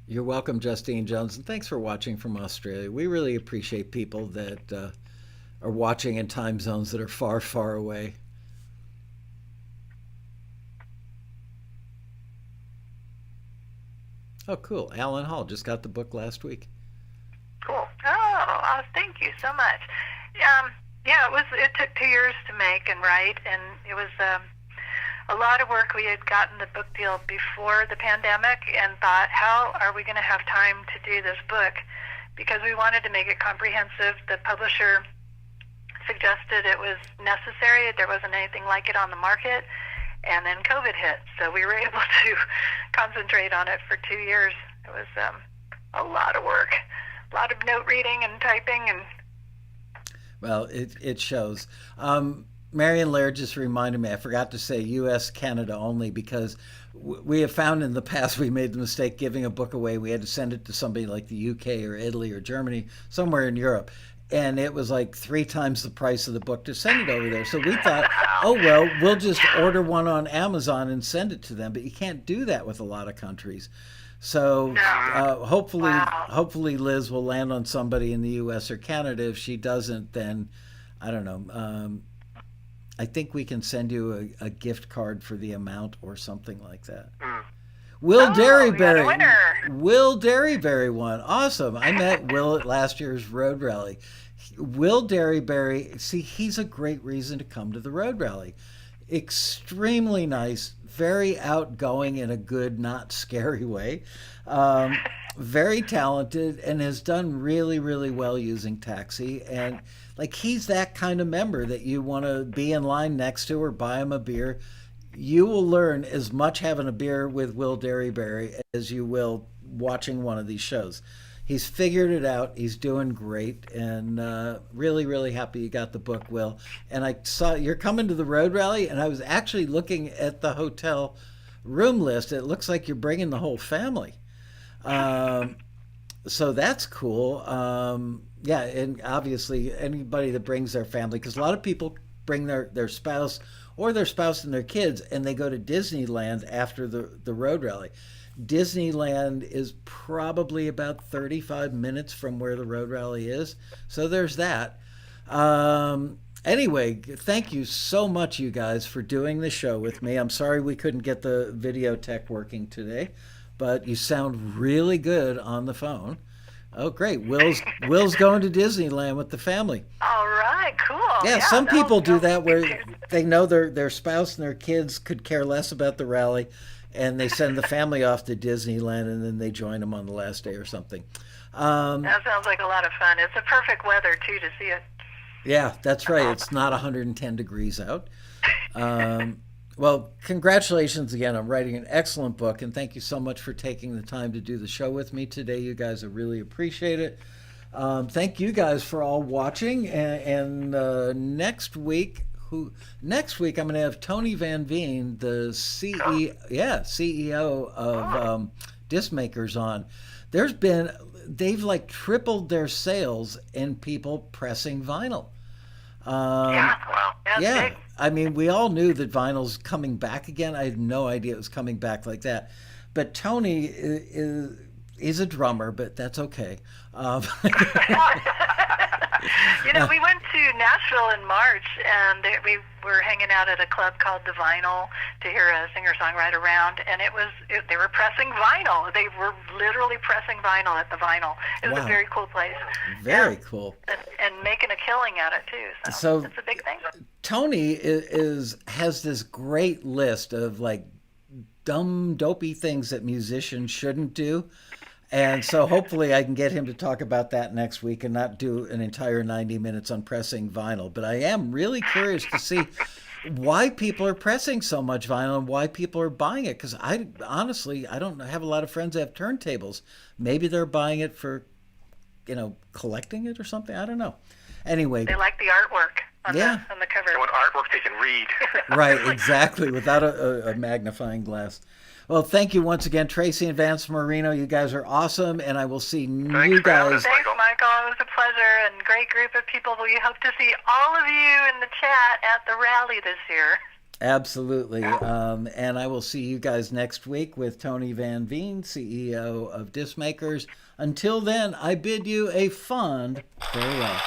[SPEAKER 1] You're welcome, Justine Jones, and thanks for watching from Australia. We really appreciate people that are watching in time zones that are far, far away. Oh, cool. Alan Hall just got the book last week.
[SPEAKER 2] Cool. Oh, thank you so much. Yeah, it took 2 years to make and write, and it was a lot of work. We had gotten the book deal before the pandemic and thought, how are we going to have time to do this book? Because we wanted to make it comprehensive. The publisher suggested it was necessary. There wasn't anything like it on the market. And then COVID hit. So we were able to concentrate on it for 2 years. It was a lot of work, a lot of note reading and typing.
[SPEAKER 1] Well, it shows. Marion Laird just reminded me, I forgot to say U.S., Canada only, because we have found in the past we made the mistake giving a book away. We had to send it to somebody like the U.K. or Italy or Germany, somewhere in Europe. And it was like 3 times the price of the book to send it over there. So we thought, oh, well, we'll just order one on Amazon and send it to them. But you can't do that with a lot of countries. So hopefully Liz will land on somebody in the U.S. or Canada. If she doesn't, then I don't know. I think we can send you a gift card for the amount or something like that. Will Derryberry. Will Derryberry won. Awesome. I met Will at last year's Road Rally. Will Derryberry, see, he's a great reason to come to the Road Rally. Extremely nice, very outgoing in a good, not scary way. Very talented and has done really, really well using Taxi. And like, he's that kind of member that you want to be in line next to or buy him a beer. You will learn as much having a beer with Will Derryberry as you will watching one of these shows. He's figured it out. He's doing great, and really, really happy you got the book, Will. And I saw you're coming to the road rally, and I was actually looking at the hotel room list. It looks like you're bringing the whole family. So that's cool. Yeah, and obviously anybody that brings their family, because a lot of people bring their spouse or their spouse and their kids, and they go to Disneyland after the road rally. Disneyland is probably about 35 minutes from where the road rally is. So there's that. Anyway, thank you so much, you guys, for doing the show with me. I'm sorry we couldn't get the video tech working today, but you sound really good on the phone. Oh, great. Will's going to Disneyland with the family.
[SPEAKER 2] All right, cool.
[SPEAKER 1] Yeah, some people do that where they know their spouse and their kids could care less about the rally, and they send the family off to Disneyland, and then they join them on the last day or something.
[SPEAKER 2] That sounds like a lot of fun. It's the perfect weather, too, to see it.
[SPEAKER 1] Yeah, that's right. It's not 110 degrees out. Well, congratulations again on writing an excellent book, and thank you so much for taking the time to do the show with me today. You guys, I really appreciate it. Thank you guys for all watching, and next week I'm going to have Tony Van Veen, the CEO of Disc Makers on. They've like tripled their sales in people pressing vinyl.
[SPEAKER 3] Wow.
[SPEAKER 1] Yeah,
[SPEAKER 2] big.
[SPEAKER 1] I mean, we all knew that vinyl's coming back again. I had no idea it was coming back like that. But Tony is a drummer, but that's okay.
[SPEAKER 2] We went to Nashville in March, and we were hanging out at a club called The Vinyl to hear a singer-songwriter round, and they were pressing vinyl. They were literally pressing vinyl at the Vinyl. It was a very cool place.
[SPEAKER 1] Very cool.
[SPEAKER 2] And making a killing at it, too. So it's a big thing.
[SPEAKER 1] Tony has this great list of, like, dumb, dopey things that musicians shouldn't do. And so hopefully I can get him to talk about that next week and not do an entire 90 minutes on pressing vinyl. But I am really curious to see why people are pressing so much vinyl and why people are buying it. Because I don't have a lot of friends that have turntables. Maybe they're buying it for, collecting it or something. I don't know. Anyway.
[SPEAKER 2] They like the artwork on the cover.
[SPEAKER 3] They want artwork they can read.
[SPEAKER 1] Right, exactly, without a magnifying glass. Well, thank you once again, Tracey and Vance Marino. You guys are awesome, and I will see you guys.
[SPEAKER 2] Thanks, Michael. It was a pleasure, and great group of people. We hope to see all of you in the chat at the rally this year.
[SPEAKER 1] Absolutely. And I will see you guys next week with Tony Van Veen, CEO of Disc Makers. Until then, I bid you a fond farewell.